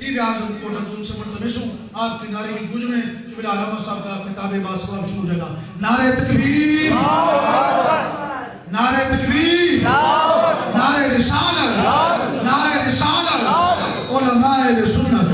خطیب اعظم کوٹہ تو ان سے ملتمس ہوں آپ کی نعرے کی گونج میں قبلہ علامہ صاحب کا خطاب باسلام شروع ہو جائے گا. نعرہ تکبیر، نعرہ تکبیر، نعرہ رسالت، نعرہ رسالت، علماء سنت.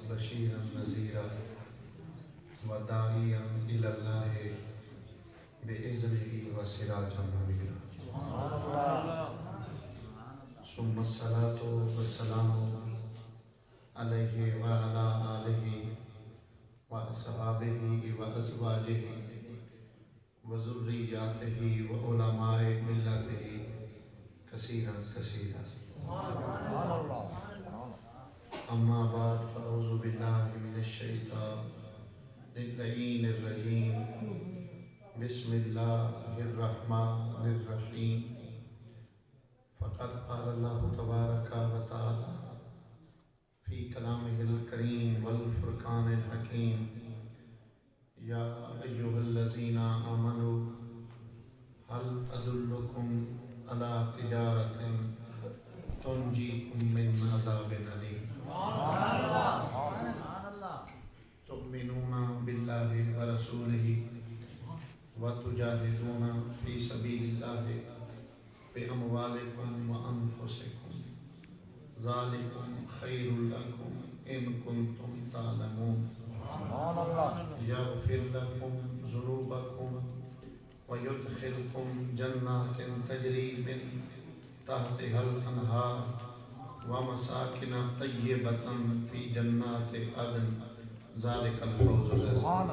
بشیرا نذیرا وداعیا الی اللہ بإذنہ وسراجا منیرا. ثم الصلاة والسلام علیہ وعلی آلہ وأصحابہ وأزواجہ وذریاتہ وعلماء ملتہ کثیرا کثیرا. اما بعد فاعوذ باللہ من الشیطان اللعین الرجیم. بسم اللہ الرحمن الرحیم. فقد قال اللہ تبارک و تعالی فی کلامہ الکریم والفرقان الحکیم. یا ایہا الذین آمنوا هل ادلکم علی تجارۃ تنجیکم من عذاب الیم. تؤمنون باللہ ورسولہ وتجاہدون فی سبیل اللہ بأموالکم وانفسکم ذالکم خیر لکم ان کنتم تعلمون. یغفر لکم ذنوبکم ویدخلکم جنات تجری من تحتها الانہار ومساکن طیبۃ فی جنات عدن ذالک الفوز العظیم.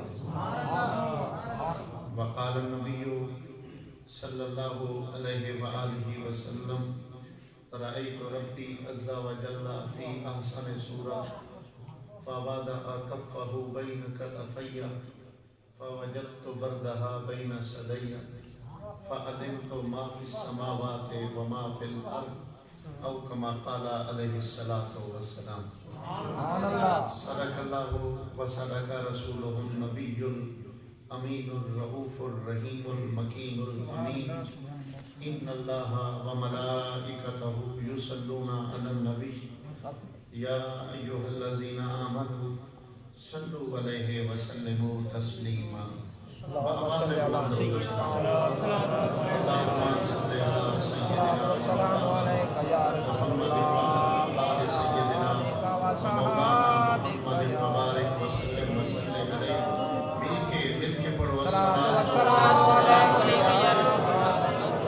وقال النبی صلی اللہ علیہ وآلہ وسلم رأیت ربی عز وجل فی احسن صورہ فوضع کفہ بین کتفی فوجدت بردہا بین صدی فعلمت ما فی السماوات وما فی الارض او کما قال علیہ الصلاة والسلام. صدق اللہ و صدق رسولہ النبی الامین الرؤوف الرحیم المکین الامین. ان اللہ و ملائکتہ یصلون علی النبی یا ایہا الذین آمنوا صلوا علیہ وسلموا تسلیما. اللہم صلی علی سیدنا محمد وعلى سيدنا مولانا محمد مبارک وسلم وسلم علیہ. مل کے پڑھو السلام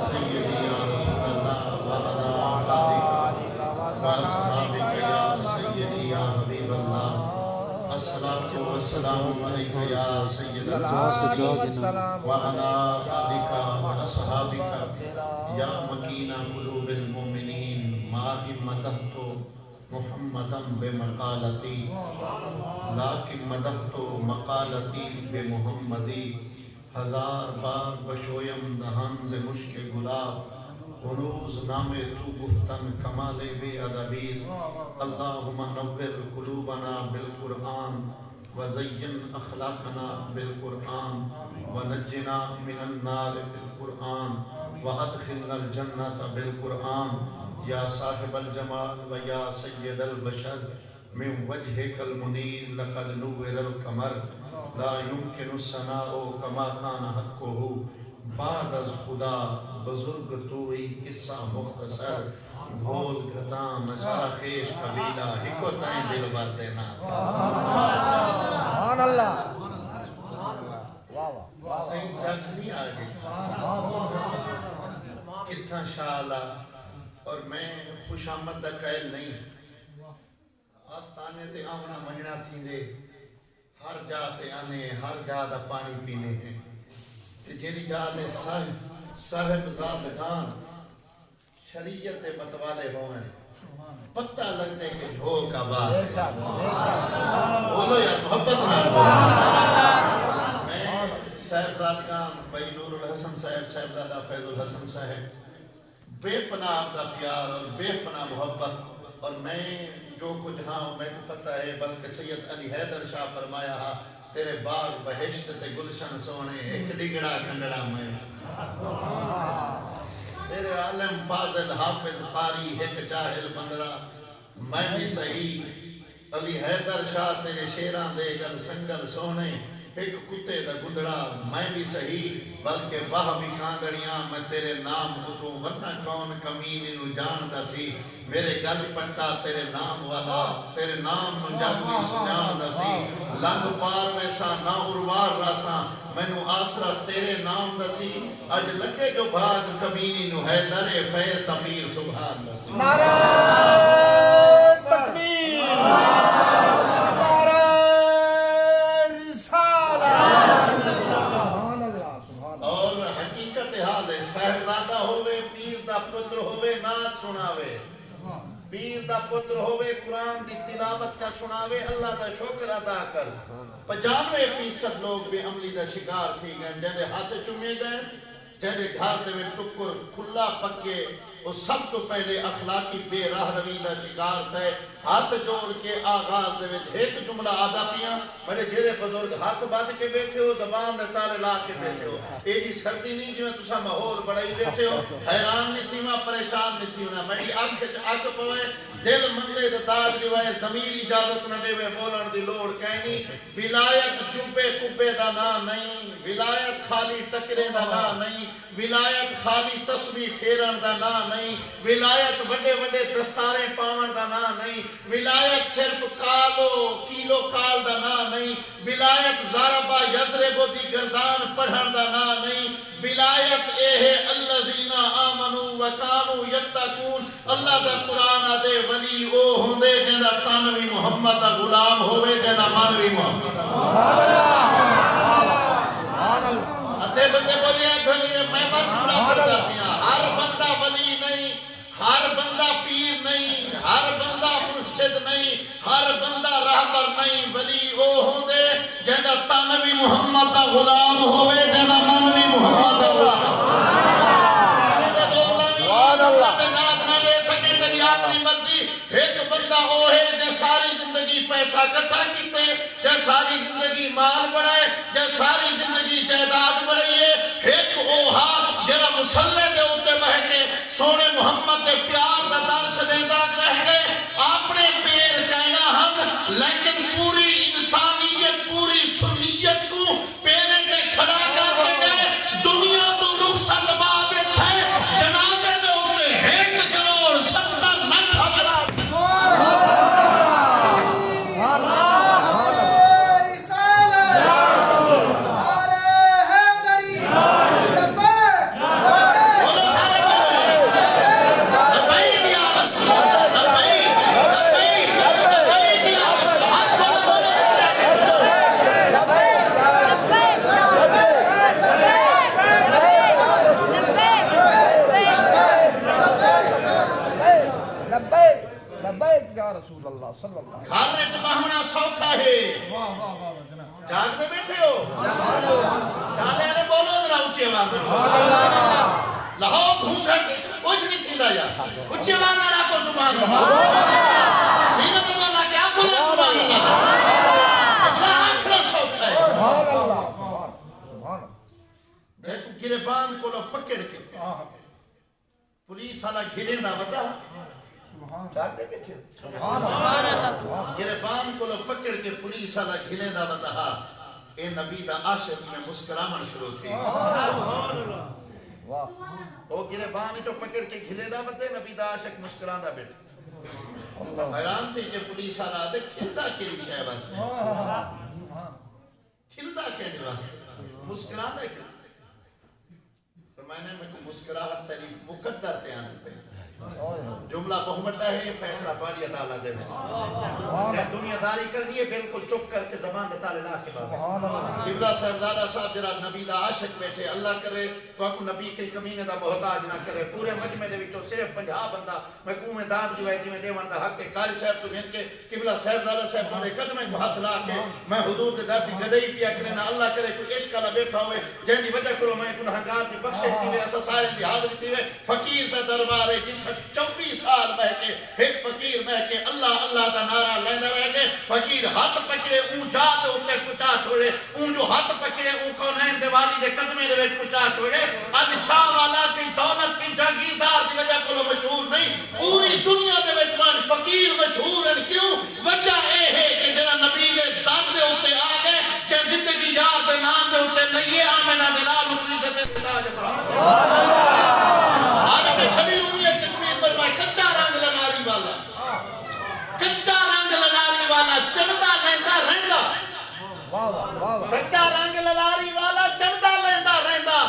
سیدی یا رسول اللہ وعلى آلہ وأصحابہ یا سیدی یا حبیب اللہ. الصلاة والسلام علیکہ یا سیدنا وعلى آلہ وأصحابہ یا مکین قلوب المؤمنین. ما مدحت محمدا بمقالتی لیکن مدحت مقالتی بمحمدی. ہزار بار بشویم دہان ز مشک گلاب ہنوز نام تو گفتن کمال بے ادبیز. اللہم نور قلوبنا بالقرآن وزین اخلاقنا بالقرآن ونجنا من النار بالقرآن وادخلنا الجنة بالقرآن. یا صاحب الجمال و یا سید البشر من وجهك المنیر لقد نور القمر لا يمكن الثناء كما كان حقه. بعد از خدا بزرگ توئی قصہ مختصر بھول گھتاں مسا خیش قبیلہ ہکو تائیں دل بر دینا. سبحان اللہ. ماشاءاللہ. اور میں خوش آمد دا قائل نہیں. آستانے تے آمنا مننا تھی دے ہر جا تے آنے ہر جا دا پانی پینے ہیں. تے جیڑی جا دے صاحب زادگان شریعت دے متوالے ہوئے پتہ لگنے کے جھوک آباد. بولو یا محبت نہ بولو. میں صاحب زادگان بھائی نور الحسن صاحب صاحبزادہ فیض الحسن صاحب بے پناہ آپ کا پیار اور بے پناہ محبت. اور میں جو کچھ ہاں میں کو پتہ ہے بلکہ سید علی حیدر شاہ فرمایا ہا تیرے باغ بہشت تے گلشن سونے ایک ڈگڑا کنڈڑا میں تیرے عالم فاضل حافظ قاری ایک جاہل بندرا میں بھی صحیح. علی حیدر شاہ تیرے شیران دے گل سنگل سونے ایک کتے دا گندڑا میں بھی صحیح. بلکہ واہ بھی کاندڑیاں میں تیرے نام اتوں ورنہ کون کمینی نو جان دا سی. میرے گل پٹا تیرے نام والا تیرے نام نو جاگوی سجان دا سی. لنگ پار ویسا نہ اروار راسا مینو آسرا تیرے نام دا سی. اج لگے جو بھاگ کمینی نو ہے در فیض امیر سبحان دا سی. نعرہ تکبیر نعرہ اور حقیقت حال ہے صاحبزادہ ہوئے پیر دا پتر ہوئے نعت سناوے پیر دا پتر ہوئے قرآن دی تلاوت کا سناوے اللہ دا شکر ادا کر. 95% لوگ بھی عملی دا شکار تھی گئے جنہیں ہاتھ چمے گئے جنہیں گھر دے میں ٹکر کھلا پکے وہ سب تو پہلے اخلاقی بے راہ روی دا شکار تھے. ہاتھ جوڑ کے آغاز دے وچ ایک جملہ آدھا پیاں بڑے جیرے بزرگ ہاتھ باندھ کے بیٹھے ہو زبان دے تالے لا کے بیٹھے ہو. اے جی سردی نہیں جو میں تسا ماحول بڑائی بیٹھے ہو حیران نہیں تھی میں پریشان نہیں تھی میں میری آنکھ آگ پوے دل منگلے دے داش روائے ضمیر اجازت نہ دے بولن دی لوڑ کہنی. ولایت جبے کبے دا نا نہیں ولایت خالی ٹکرے دا نا نہیں ولایت خالی تسبیح پھیرن دا نا نہیں ولایت وڈے وڈے دستارے پاون دا نا نہیں ولایت صرف کالو کیلو کال دا نا نہیں ولایت ضربہ یضرب دی گردان پڑھن دا نا نہیں ولایت اے ہے الذین آمنوا وکانوا یتقون. اللہ دا قرآن دے ولی او ہوندے جنہا تن بھی محمد دا غلام ہوئے جنہا من بھی محمد ادھے بندے بولیا گھنی میں مت جملہ پڑھتا پیا. ہر بندہ ولی نہیں ہر بندہ پیر نہیں ہر بندہ مرشد نہیں ہر بندہ رہبر نہیں. ولی او ہوندے جنہا تن بھی محمد دا غلام ہوئے جنہا من بھی محمد دا غلام اپنی مرضی. ایک بندہ وہ ہے جو ساری زندگی پیسہ کٹھا کیتے جو ساری زندگی مال بڑھائے جو ساری زندگی جائیداد بڑھائیے. ایک اوہا جرا مسلح دے اوتے بہ کے سونے محمد دے پیار دا درس دیندہ رہ گئے اپنے پیر کہنا ہم لیکن پوری انسانیت پوری سنیت کو پیرے کے کھڑا کر کے گئے. دنیا تو رخصت بعد تھے جنازے دے اوتے 1 کروڑ 70 لاکھ افراد گھر بہمنا سوکھا ہے. جاگ دے بیٹھے ہو چالے نے بولو ذرا اونچی آواز میں لہو گھونگھٹ کچھ نہیں تھی یا اونچی آواز میں رکھو سبحان اللہ. سینہ دے اللہ کیا کھولے سبحان اللہ. اگلا آخر سوکھا ہے. جیسے گربان کو لو پکڑ کے پولیس والا گھرے نہ بتا چاہتے بیٹھے گربان کو لو پکڑ کے پولیس والا گھلے دا بتا اے نبی دا عاشق میں مسکرامن شروع تھی. او گربان جو پکڑ کے گھلے دا بتا نبی دا عاشق مسکران دا بیٹھے. حیران تھی کہ پولیس والا دے کھلتا کے لیے شاہ واسطے کھلتا کہنے واسطے مسکران دا کیا فرمانے میں کو مسکراہٹ تیری مقدر تے آنے پہ جملہ بہمٹا ہے فیصلہ پاڑی تعالیٰ دے میں کیا دنیا داری کر لیے بالکل چپ کر کے زبان بتا لے کے بعد قبلہ صاحبزادہ صاحب جرا نبی دا عاشق بیٹھے اللہ کرے کو نبی کے کمینے دا محتاج نہ کرے پورے مجمع دے وچوں صرف 50 بندہ میں کومے داد جو ہے جی میں دیوان دا حق کے قاری صاحب تو جن کے قبلہ صاحبزادہ صاحب مارے قدمیں کو ہاتھ لا کے میں حضور دے در دی گدئی پیا کرے نہ اللہ کرے کوئی عشق والا بیٹھا ہوئے جن دی وجہ کرو میں گناہگار دی بخشش دی اسا سارے دی حاضری دی فقیر دا دربار ہے جتھے 24 سال بہ کے ایک فقیر بہ کے اللہ اللہ دا نعرہ لیندہ رہ گئے فقیر ہاتھ پکڑے اون جا دے اتے پچا چھوڑے اون جو ہاتھ پکڑے اون کونین دیوالی دے قدمے دے وچ پچا چھوڑے اب شاہ والا کی دولت کی جاگیردار دی وجہ کو مشہور نہیں پوری دنیا دے وچ مان فقیر مشہور ہیں کیوں وجہ اے ہے کہ جڑا نبی دے داد دے اوتے آ گئے کہ زندگی یار دے نام دے اوتے لئیے آمنہ دے لال اتنی سے تاج آج میں کھلی ہوئی ہے کشمیر پر میں کچا رنگ للاری والا کچا رنگ للاری والا چڑھتا لیندہ رہندہ کچا رنگ للاری والا چڑھتا لیندہ رہندہ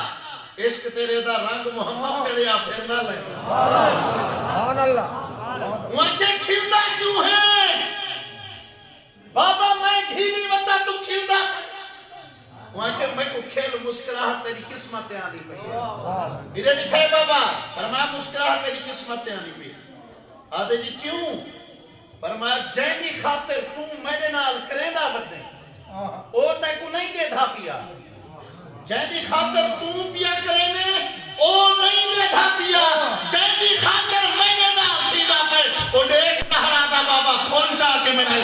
عشق تیرے دا رنگ محمد چڑھیا پھرنا لیندہ سبحان اللہ وہاں کے کھلتا کیوں ہے بابا میں گھیلی وطا تو کھلتا وہاں کے میں کو کھیل مسکراہٹ تیری قسمتیں آنی پئی میرے لکھے بابا فرمایا مسکراہٹ تیری قسمتیں آنی پئی آدھے جی کیوں فرمایا جینی خاطر تو میرے نال کریندہ بدے او تے کو نہیں دے دھا پیا جینی خاطر تو پیا کرینے او نہیں دے دھا پیا جینی خاطر میرے نال تھیدا پر او دیکھ نہرا دا بابا کھول جا کے میں نے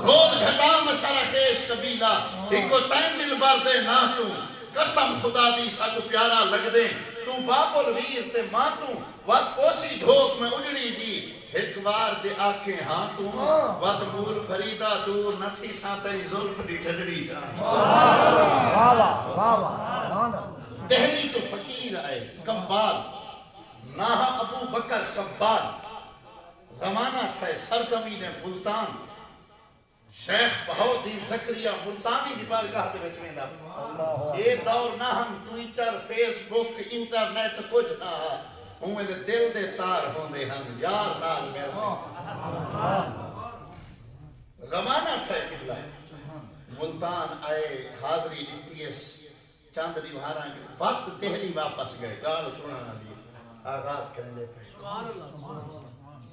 گول گھٹا مسارہ خیش قبیلہ ایک کو تین دل بار دے نہ تو قسم خدا دی ساکو پیارا لگ دے تو باپ الویر تے ماں تو واس اوسی ڈھوک میں اجڑی دی ایک بار جے آکے ہاں تو وقت مول فریدہ دور نہ تھی ساتھی ظلف دی ٹھڑڑی جان دہلی تو فقیر آئے کمبال ناہا ابو بکر کمبال روانہ تھے سرزمین ملتان شیخ بہودین زکریہ ملتانی دی بارگاہ دے وچ ویندا اے دور نہ ہم ٹویٹر فیس بک انٹرنیٹ کچھ نہ ہوئے دے دل دے تار ہوندے ہن یار نال میرے روانہ تھے قبلہ ملتان آئے حاضری دیتی اس چاند دیوہاراں وقت دہلی واپس گئے گال سنانا لیے آغاز کرنے پہ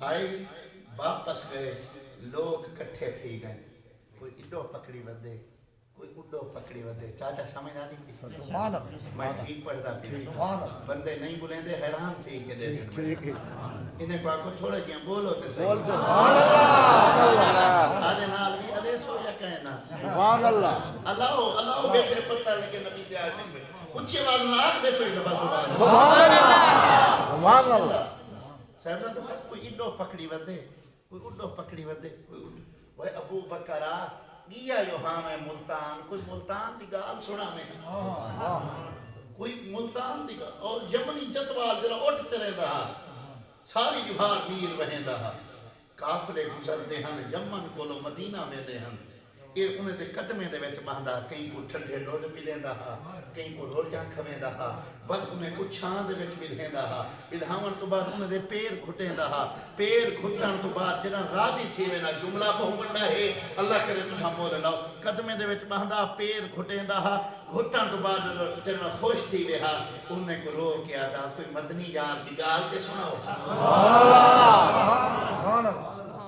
آئے واپس گئے لوگ کٹھے تھی گئے کوئی اڈو پکڑی ودے کوئی اڈو پکڑی ودے چاچا سمجھ آ نہیں میں ٹھیک پڑھتا بھی بندے نہیں بولیں دے حیران تھی کہ دے انہیں کو آکو تھوڑا جیاں بولو تے صحیح سارے نال بھی علیہ سو یا کہنا سبحان اللہ اللہ بیٹے پتہ لگے نبی دے عاشق میں اچھے والنا آگ دے پڑی دفعہ سبحان اللہ صاحبہ تو کوئی اڈو پکڑی ودے کوئی اڈو پکڑی ودے وہ ابو بکرہ گیا یو ہاں میں ملتان کوئی ملتان دی گال سنا میں کوئی ملتان دی گال اور یمنی جتوال جرا اٹھتے رہ دا ساری جوہار میر وہیں دا کافلے گزر دے ہن یمن کولو مدینہ میں دے ہن یہ انہیں دے قدمے دے ویچ باندھا کہیں کو ٹھنڈے دودھ پلیں دا کہیں کو روٹیاں کھویں دا وقت انہیں کو چھان دے ویچ ملیں دا بلہاون تو بعد انہیں دے پیر گھٹیں دا پیر گھٹن تو بعد جنہاں راضی تھی وینا جملہ بہو بندہ ہے اللہ کرے تو ہم مول لاؤ قدمے دے ویچ باندھا پیر گھٹیں دا گھٹن تو بعد جنہاں خوش تھی ویہا انہیں کو رو کیا دا کوئی مدنی یار تھی گال تے سنا ہو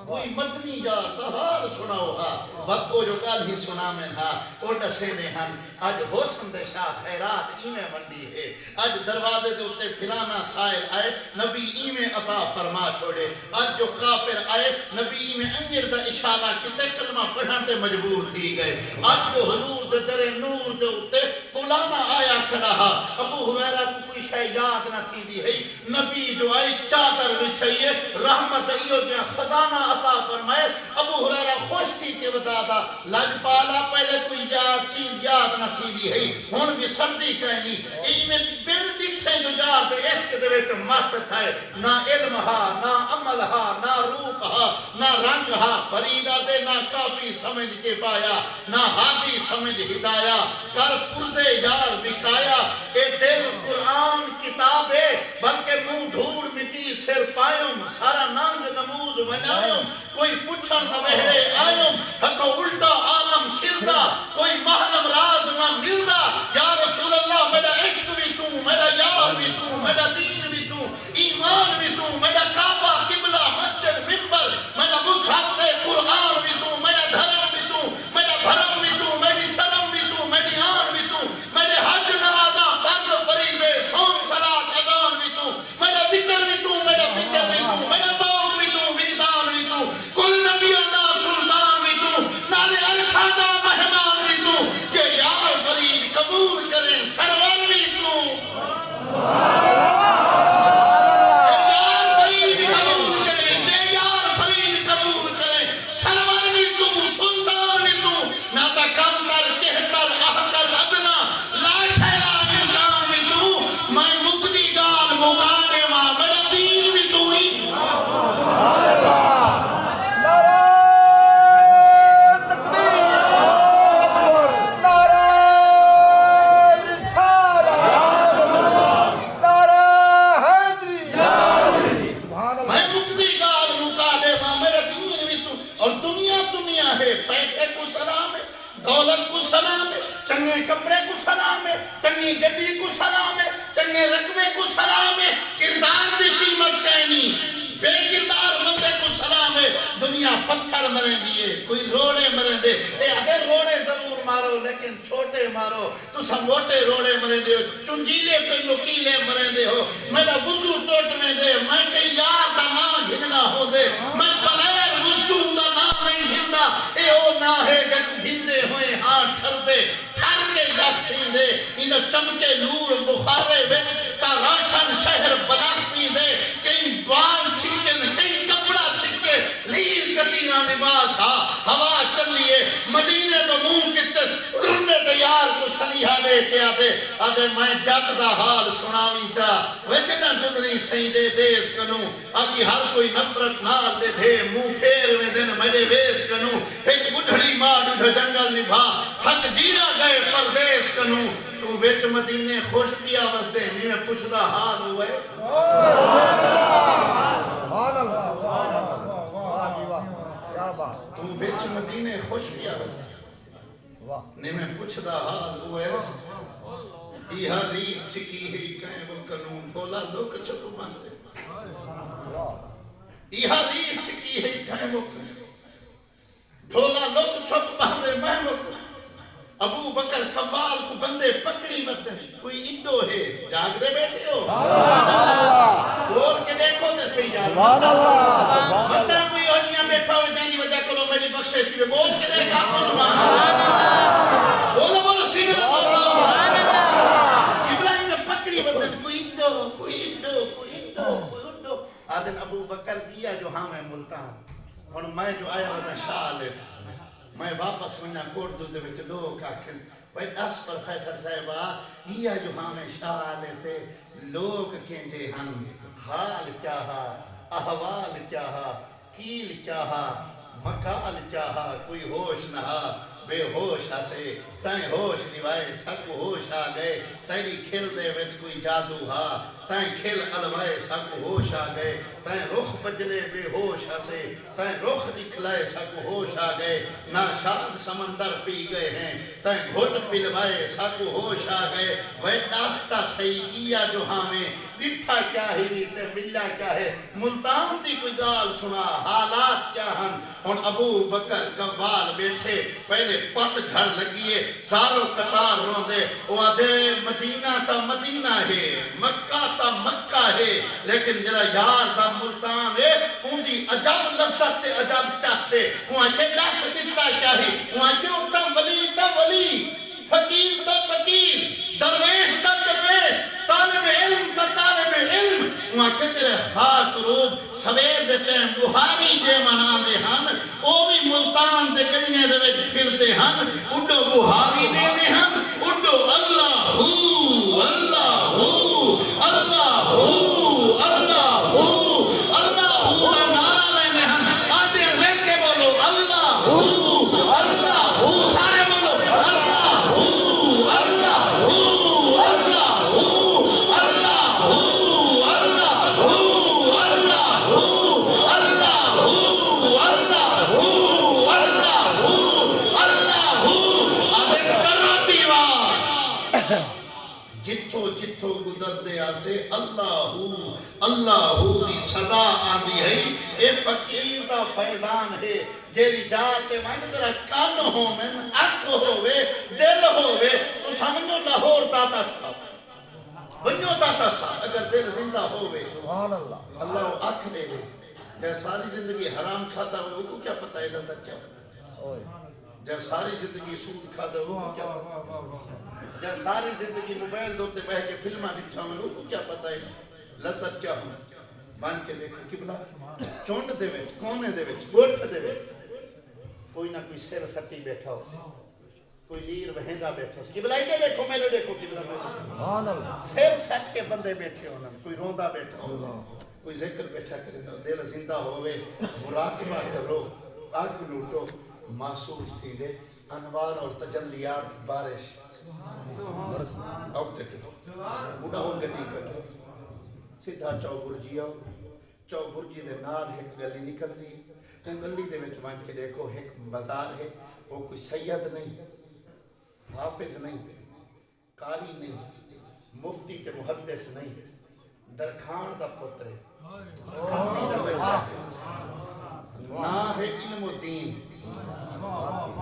کوئی مدنی یار تحال سنا ہوگا وقت وہ جو گال ہی سنا میں تھا وہ ڈسے دے ہن آج حسن دے شاہ خیرات ایمیں منڈی ہے آج دروازے دے اتے فلانا سائل آئے نبی ایمیں عطا فرما چھوڑے آج جو کافر آئے نبی ایمیں انجر دا اشارہ کتے کلمہ پڑھن تے مجبور تھی گئے آج جو حضور دے در نور دے اتے فلانا آیا کھڑا ابو حریرہ کو کوئی شے یاد نہ تھی دی ہے نبی جو آئے چادر بچھائیے رحمت ایو دیا خزانہ عطا فرمائے ابو حریرہ خوش تھی کہ بتا دا لج پالا پہلے کوئی یاد چیز یاد نہ تھی دی ہے ہون بھی سردی کہنی ایمیں بن بھی کتھے جو یار دے عشق دے وچ مست تھے نہ علم ہا نہ عمل ہا نہ روپ ہا نہ رنگ ہا فریدہ دے نہ کافی سمجھ کے پایا نہ ہادی سمجھ ہدایا کر پرزے یار بکایا اے دل قرآن کتاب ہے بلکہ منہ دھوڑ مٹی سر پائم سارا ننگ نموز ونائم کوئی پچھڑ نہ وہڑے آئم ہتھو الٹا عالم کھلدا کوئی محرم راز نہ ملدا یا رسول اللہ میرا عشق بھی تو میرا یار بھی تو میرا دین بھی تو ایمان بھی تو میرا کعبہ قبلہ مسجد منبر میرا مصحف دے قرآن بھی تو میرا دھرم بھی تو میرا بھرم بھی تو میری شرم بھی تو میری آن بھی تو میرے حج نمازاں فرض فریضے سون صلاۃ اذان بھی تو میرا ذکر بھی تو میرا فکر بھی تو میرا ذوق بھی تو وجدان بھی تو کل نبیوں دا سلطان بھی تو نالے عرشاں دا مہمان بھی تو کہ یار فرید قبول کریں سرور بھی تو چنگے کپڑے کو سلام ہے چنگی گڈی کو سلام ہے چنگے رقبے کو سلام ہے کردار دی قیمت کہنی بے کردار بندے کو سلام ہے دنیا پتھر مریں دیئے کوئی روڑے مریں دے اے اگر روڑے ضرور مارو لیکن چھوٹے مارو تو سب موٹے روڑے مریں دے چنجیلے تے نکیلے مریں دے ہو میرا وضو ٹوٹ میں دے میں کئی یار دا نام گھننا ہو دے میں بغیر وضو دا نام نہیں گھندا اے او نہ ہے جب گھندے ہوئے ہاں ٹھر دے ٹھر کے یافتین دے انہا چمکے نور بخارے بے تا راشن شہر بلاختی دے کئی بال چھکن کئی کپڑا چھکے لیر کتیرہ لباس ہا ہوا چلیے مدینے تو مون کتس رندے دیار کو سلیحہ لے کے آدھے میں جات دا حال سناوی چاہ ویدنا جدری سیدے دیس کنوں آکی ہر کوئی نفرت نار دے دے موں پھیر میں دن مجھے بیس کنوں ایک بڑھڑی ماں ڈھا جنگل نبھا تھک جینا گئے پردیس کنوں تو ویچ مدینے خوش پیا وستے نہیں میں پوچھدا حال ہوا ہے تو ویچ مدینے خوش پیا وستے نہیں میں پوچھدا حال ہوا ہے یہ ریت سکی ہے کہیں وہ قانون بولا لوگ چھپ باندھے یہ ریت سکی ہے کہیں وہ بولا لوگ چھپ باندھے میں وہ ابو بکر قوال کو بندے پکڑی مدن کوئی انڈو ہے جاگ دے بیٹھے ہو بول کے دیکھو تے صحیح جاگ مطلب کوئی ہوئیاں بیٹھا ہوئے جانی وجہ کلو میری بخشے تھی بول کے دیکھا آپ کو سبحان اللہ بولو بولو سینے لگو ابراہیم میں پکڑی مدن کوئی انڈو کوئی انڈو کوئی انڈو کوئی انڈو آدھن ابو بکر دیا جو ہاں میں ملتان اور میں جو آیا ہوتا شاہ لیتا میں واپس ہونا کوردو دے وچ لوگ آکھن بھئی 10 پروفیسر صاحبہ یہ جو ہمیں شاہ آلے تھے لوگ کہنجے ہم حال کیا ہا احوال کیا ہا کیل کیا ہا مکال کیا ہا کوئی ہوش نہ ہا بے ہوش آسے تائیں ہوش دیوائے سکو ہوش آ گئے تیری کھل دے وچ کوئی جادو ہا تائیں کھل علوائے سکو ہوش آ گئے تائیں رخ بجلے بے ہوش آسے تائیں رخ نکھلائے سکو ہوش آ گئے ناشاد سمندر پی گئے ہیں تائیں گھٹ پلوائے سکو ہوش آ گئے وہ داستہ سیدیہ جو ہمیں ڈٹھا کیا ہی نیتے ملہ کیا ہے ملتان دی کوئی گال سنا حالات کیا ہن اور ابو بکر قوال بیٹھے پہلے پت گھر لگیے ساروں قطار روندے وہ آدھے مدینہ تا مدینہ ہے مکہ تا مکہ ہے لیکن جرا یار تا ملتان ہے ان دی عجب لذت عجب چاسے وہاں کے دس دیتا کیا ہی وہاں کے اکتا ولی تا ولی فقیر تا فقیر درویش تا درویش طالب علم تا طالب علم وہاں کے تیرے خاک روب سویر دے ٹیم بہاری دے منا دے ہن او بھی ملتان دے گلیاں دے وچ پھرتے ہن اڈو بہاری دے ہن اڈو اللہ ہو جتھو جتھو گزردے آسے اللہ دی صدا آندی ہے. اے فقیر دا فیضان ہے جیلی جاتے منظر کان ہومن اکھ ہوئے دل ہوئے تو سمجھو لاہور داتا سا بنیو داتا سا اگر دل زندہ ہوئے سبحان اللہ. اللہ اکھ دے گے. جب ساری زندگی حرام کھاتا ہوئے وہ کو کیا پتہ ہے لذت کیا پتہ ہے. جب ساری زندگی سود کھاتا ہوئے وہ کو کیا پتہ ہے. جب ساری زندگی موبائل دوتے بہ کے فلمہ نکھا میں وہ کو کیا پتہ ہے لذت کیا ہوں. بان کے دیکھو قبلہ چونڈ دے وچ کونے دے وچ گوٹھ دے وچ کوئی نہ کوئی سر سٹی بیٹھا ہو سی کوئی لیر وہندہ بیٹھا ہو سی. قبلہ ہی دیکھو میں لو دیکھو قبلہ میں سر سٹ کے بندے بیٹھے ہونا کوئی روندہ بیٹھا ہو کوئی ذکر بیٹھا کرے دل زندہ ہوئے مراقبہ کرو آنکھ لوٹو محسوس تھی دے انوار اور تجلیات بارش اوتے کرو بڑا ہو گلی کرو سیدھا چو برجی آؤ چو برجی دے نال ایک گلی نکل دی ان گلی دے وچ وان کے دیکھو ایک بازار ہے وہ کوئی سید نہیں حافظ نہیں قاری نہیں مفتی تے محدث نہیں درخان دا پتر ہے کمی دا بچہ ہے نہ ہے علم و دین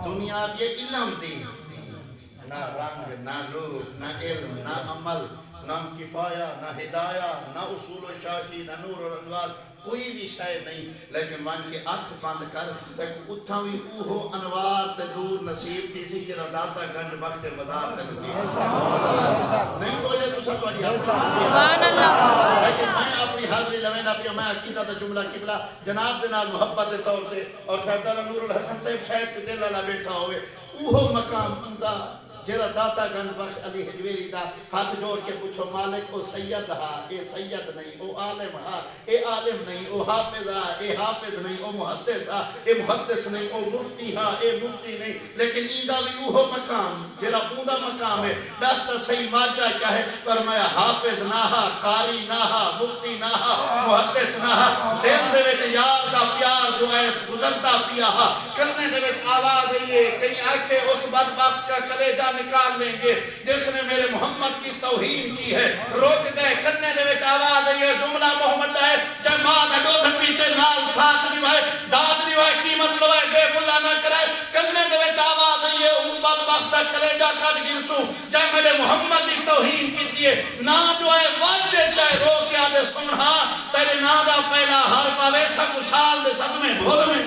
دنیا یہ علم دین نہ رنگ نہ روح نہ علم نہ عمل نہ کفایہ نہ ہدایہ نہ اصول و شاشی نہ نور و انوار کوئی بھی شے نہیں لیکن من کے آنکھ بند کر تک اتھا بھی اوہو انوار تے نور نصیب تھی سی کہ داتا گنج بخت مزار تے نصیب نہیں بولے تو ساتھ والی سبحان اللہ. لیکن میں اپنی حاضری لوین اپنی میں عقیدہ تا جملہ قبلہ جناب دنال محبت طور سے اور شہدالہ نور الحسن صاحب شاید کے دل اللہ بیٹھا ہوئے اوہو مقام بندہ جیرا داتا گنج بخش علی حجویری دا ہاتھ جوڑ کے پوچھو مالک او سید ہا اے سید نہیں او عالم ہا اے عالم نہیں او حافظ ہا اے حافظ نہیں او محدث ہا اے محدث نہیں او مفتی ہا اے مفتی نہیں لیکن ایندہ بھی اوہو مقام جیرا اوندہ مقام ہے دستا صحیح ماجرہ کیا ہے فرمایا حافظ نہ ہا قاری نہ ہا مفتی نہ ہا محدث نہ ہا دل دے وچ یار دا پیار جو ہے گزرتا پیا ہا کرنے دے وچ آواز ہے یہ کہیں آکے اس بدبخت کا کلیجہ نکال لیں گے جس نے میرے محمد کی توہین کی ہے روک گئے کرنے دے وچ آواز ہے یہ جملہ محمد ہے جب ماں دا دو دھن پیتے نال ساتھ نوائے داد نوائے قیمت لوائے بے بلا نہ کرائے کرنے دے وچ آواز ہے یہ امت وقت کلیجہ کر گرسوں جب میرے محمد کی توہین کی دیئے نا جو ہے وقت دے چاہے رو کے آدھے سنہا تیرے نا دا پہلا حرف آوے سب سال دے صدمے بھول میں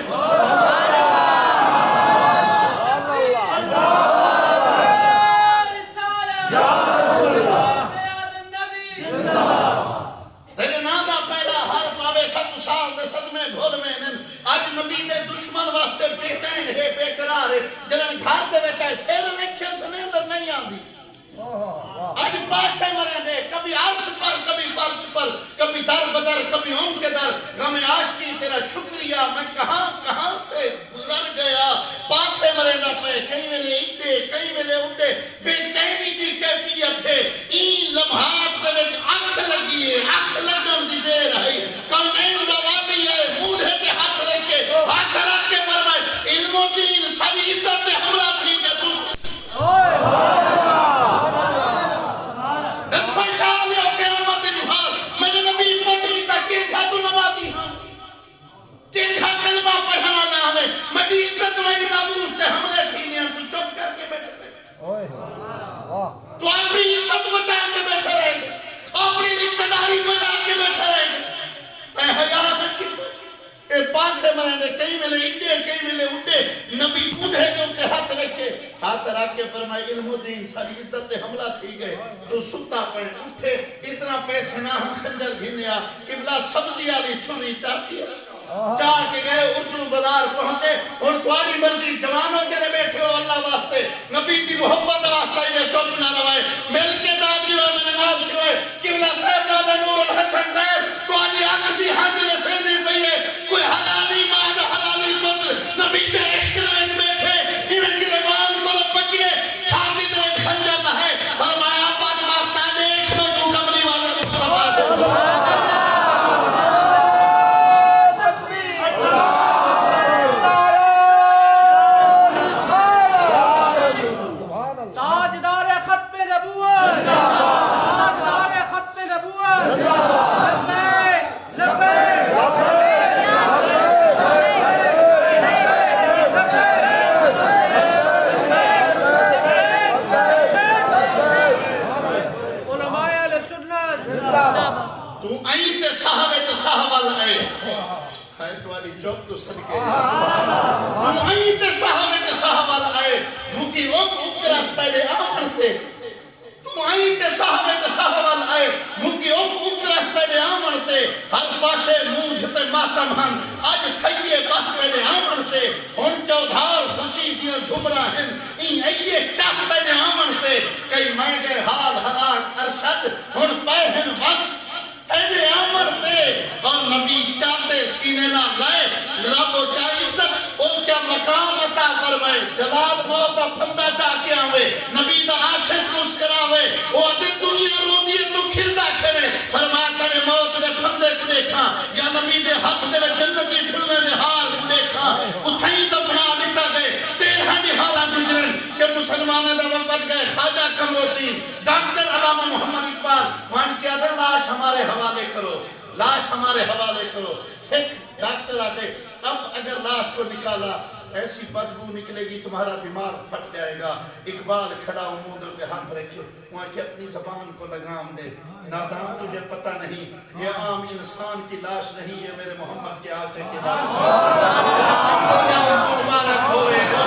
نبی دے دشمن واسطے بے چین ہے بے قرار ہے جلن گھر دے وچ ہے سر رکھے سنے اندر نہیں آندی آج پاسے مرے دے کبھی عرش پر کبھی فرش پر کبھی در بدر کبھی ان کے در غم عاشقی تیرا شکریہ میں کہاں سے گزر گیا پاسے مرے نہ پے کئی ویلے اڈے کئی ویلے اڈے بے چینی دی کیفیت ہے این لمحات دے وچ آنکھ لگی ہے آنکھ لگن دی دیر ہے کونین دا وادی ہے بوڑھے کے ہاتھ رکھ کے ہاتھ رکھ کے فرمائے علم و دین سبھی عزت سے حملہ تھی کہ تو مڈی عزت میں ناموس سے حملے تھی نہیں تو چپ کر کے بیٹھے رہے تو اپنی عزت بچا کے بیٹھے رہے گے اپنی رشتہ داری بچا کے بیٹھے رہے گے میں ہزار میں کتنے اے پاسے مرنے کئی ملے اڈے کئی ملے اڈے نبی کودھے جو کے ہاتھ رکھے ہاتھ رکھ کے فرمائے علم و دین ساری عزت سے حملہ تھی گئے تو ستا پڑے اٹھے اتنا پیسے نہ ہم خنجر گھنیا قبلہ سبزی آلی چھری چاہتی ہے چار کے گئے اردو بازار پہنچے اور تمہاری مرضی جوانوں کے لئے بیٹھے ہو اللہ واسطے نبی کی محبت واسطے میں چپ نہ روائے مل کے دادی ہوئے میں نگاب کی ہوئے قبلہ صاحب دادا نور الحسن صاحب تمہاری آنکھ دی حاضر سے نہیں پئی ہے کوئی حلالی ماد حلالی قدر نبی دے عشق میں بیٹھے ایون کی روان کو پکڑے چھاتی دے خنجر نہ ہے فرمایا پاک ماستا دیکھ میں تو کملی والا مصطفیٰ تاجدار ختم نبوت تو صدقے تو آئی تے صحابہ آئے مکی اوک راستہ لے آمنتے تو آئی تے صحابہ آئے مکی اوک راستہ لے آمنتے ہر پاسے مونجھتے ماتم ہن آج تھئیے باستے لے آمنتے ہن چودھار خوشی دیا جھمرا ہیں این ایے چاستے لے آمنتے کئی میں گئے حال حلاک ارشد ہن پہن بس اینے آمنتے اور نبی چاہتے سینے نہ لائے رب و کیا عزت او کیا مقام عطا فرمائے جلال موت پھندہ چاہ کے آوے نبی دا عاشق مسکراوے او آتے دنیا رو دیئے تو کھلدا کھڑے فرما کرے موت دے پھندے کو دیکھا یا نبی دے حق دے جنتی پھلنے دے ہار کو دیکھا اتھائی دفنا دیتا گئے تیرہ نحالا گجرن کہ مسلمانہ دا وفد گئے خواجہ قمرالدین ڈاکٹر علامہ محمد اقبال وہاں کیا در لاش ہمارے حوالے کرو لاش ہمارے حوالے کرو سکھ ڈاکٹر آتے اب اگر لاش کو نکالا ایسی بدبو نکلے گی تمہارا دماغ پھٹ جائے گا اقبال کھڑا امودوں کے ہاتھ رکھے وہاں کہ اپنی زبان کو لگام دے نادان تجھے پتہ نہیں یہ عام انسان کی لاش نہیں یہ میرے محمد کے عاشق کی لاش مبارک ہوئے تو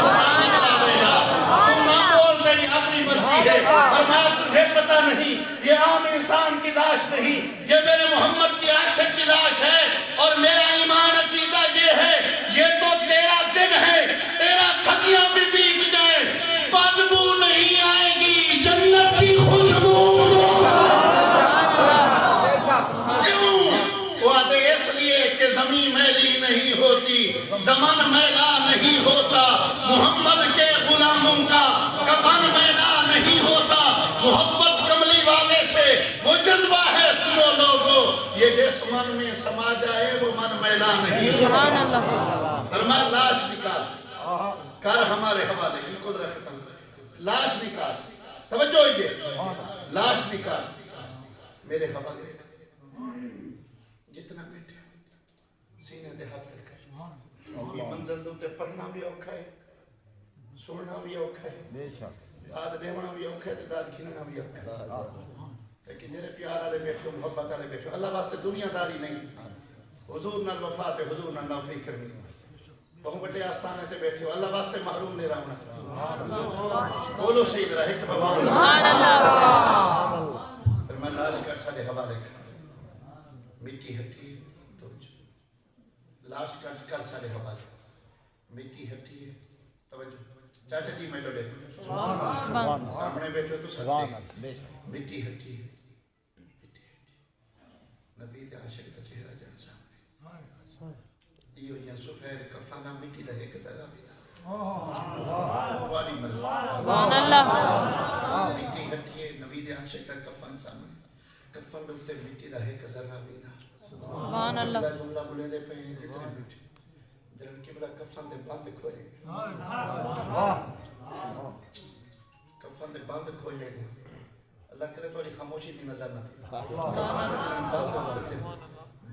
نہ بول دے اپنی مرضی ہے فرمایا تجھے پتہ نہیں یہ عام انسان کی لاش نہیں یہ میرے محمد کی عاشق کی لاش ہے اور میرا ایمان عقیدہ یہ ہے یہ تو تیرا دن ہے تیرا صدیاں بھی بیت جائے بدبو نہیں آئے گی جنت کی خوشبو کیوں وہ آتے اس لیے کہ زمین میلی نہیں ہوتی زمان میلا نہیں ہوتا محمد کے غلاموں کا کفن میلا نہیں ہوتا محبت کملی والے سے وہ جذبہ ہے سنو لوگو یہ جس من میں سما جائے وہ من میلا نہیں فرمایا لاش نکال کر ہمارے حوالے کی قدرت ختم کر لاش نکال توجہ یہ لاش نکال میرے حوالے جتنا بیٹھے سینے دے ہاتھ رکھے یہ منظر دوتے پڑھنا بھی اوکھا ہے سننا بھی اوکھا ہے داد دیونا بھی اوکھا ہے داد کھیننا بھی اوکھا ہے لیکن میرے پیار والے بیٹھے ہو محبت والے بیٹھے ہو اللہ واسطے دنیا داری نہیں حضور نال وفات ہے حضور نال نوکری کرنی بہت بڑے آستانے تے بیٹھے ہو اللہ واسطے محروم نہیں رہنا بولو صحیح رہا ہے سبحان اللہ پھر میں لاش کر سارے حوالے کر مٹی ہٹی تو لاش کر سارے حوالے مٹی ہٹی ہے توجہ چاچا جی میں ڈوڑے سامنے بیٹھے تو سکتے مٹی ہٹی ہے نبی دے عاشق دا چہرہ جان سامنے دیو جان سفید کفانہ مٹی دا ہے کسرہ بھی والی مرضی مٹی ہٹی ہے نبی دے عاشق دا کفن سامنے کفن رکھتے مٹی دا ہے کسرہ بھی سبحان اللہ جملہ بلے دے پہ ہیں جتنے مٹی جنہوں کی بلا کفن دے بند کھولے کفن دے بند کھولے گے اللہ کرے تو خاموشی دی نظر نہ تھی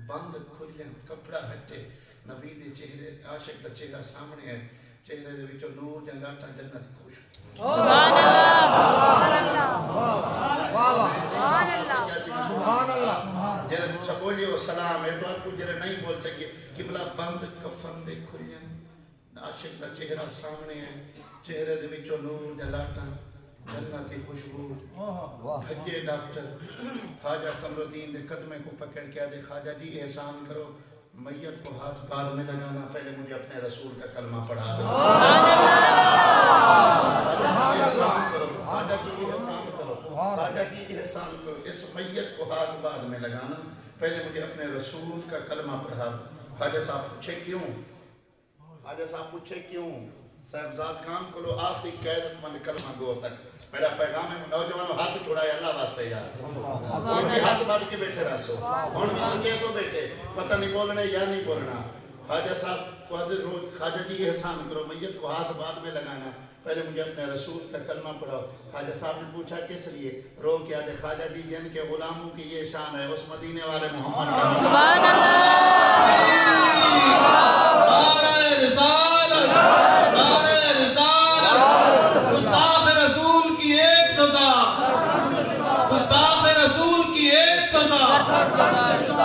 بند کھولے کپڑا ہٹے نبی دے چہرے عاشق دا چہرہ سامنے ہے چہرے دے وچوں نور جنگاٹا جنت خوش سبحان اللہ سبحان اللہ جرے تُسا بولیو سلام ہے تو آپ کو جرے نہیں بول سکے قبلہ بند کفن دے کھولے عاشق دا چہرہ سامنے ہے چہرے دے وچوں نور جنگاٹا جنت کی خوشبو بھجے ڈاکٹر خواجہ قمرالدین دے قدمے کو پکڑ کے آدھے خواجہ جی احسان کرو میت کو ہاتھ بعد میں لگانا پہلے مجھے اپنے رسول کا کلمہ پڑھا دو خواجہ جی احسان کرو خواجہ جی احسان کرو اس میت کو ہاتھ بعد میں لگانا پہلے مجھے اپنے رسول کا کلمہ پڑھا دو خواجہ صاحب پوچھے کیوں خواجہ صاحب پوچھے کیوں صاحبزاد کام کو لو آخری قیدت من کلمہ گو تک میرا پیغام ہے نوجوانوں ہاتھ چھوڑائے اللہ واسطے یار ان بھی ہاتھ بات کے بیٹھے رہا سو ان بھی سکے سو بیٹھے پتہ نہیں بولنے یا نہیں بولنا خواجہ صاحب کو حضر روز خواجہ جی احسان کرو میت کو ہاتھ بعد میں لگانا پہلے مجھے اپنے رسول کا کلمہ پڑھاؤ خواجہ صاحب نے پوچھا کس لیے رو کیا دے خواجہ جی جن کے غلاموں کی یہ شان ہے اس مدینے والے محمد کا سبحان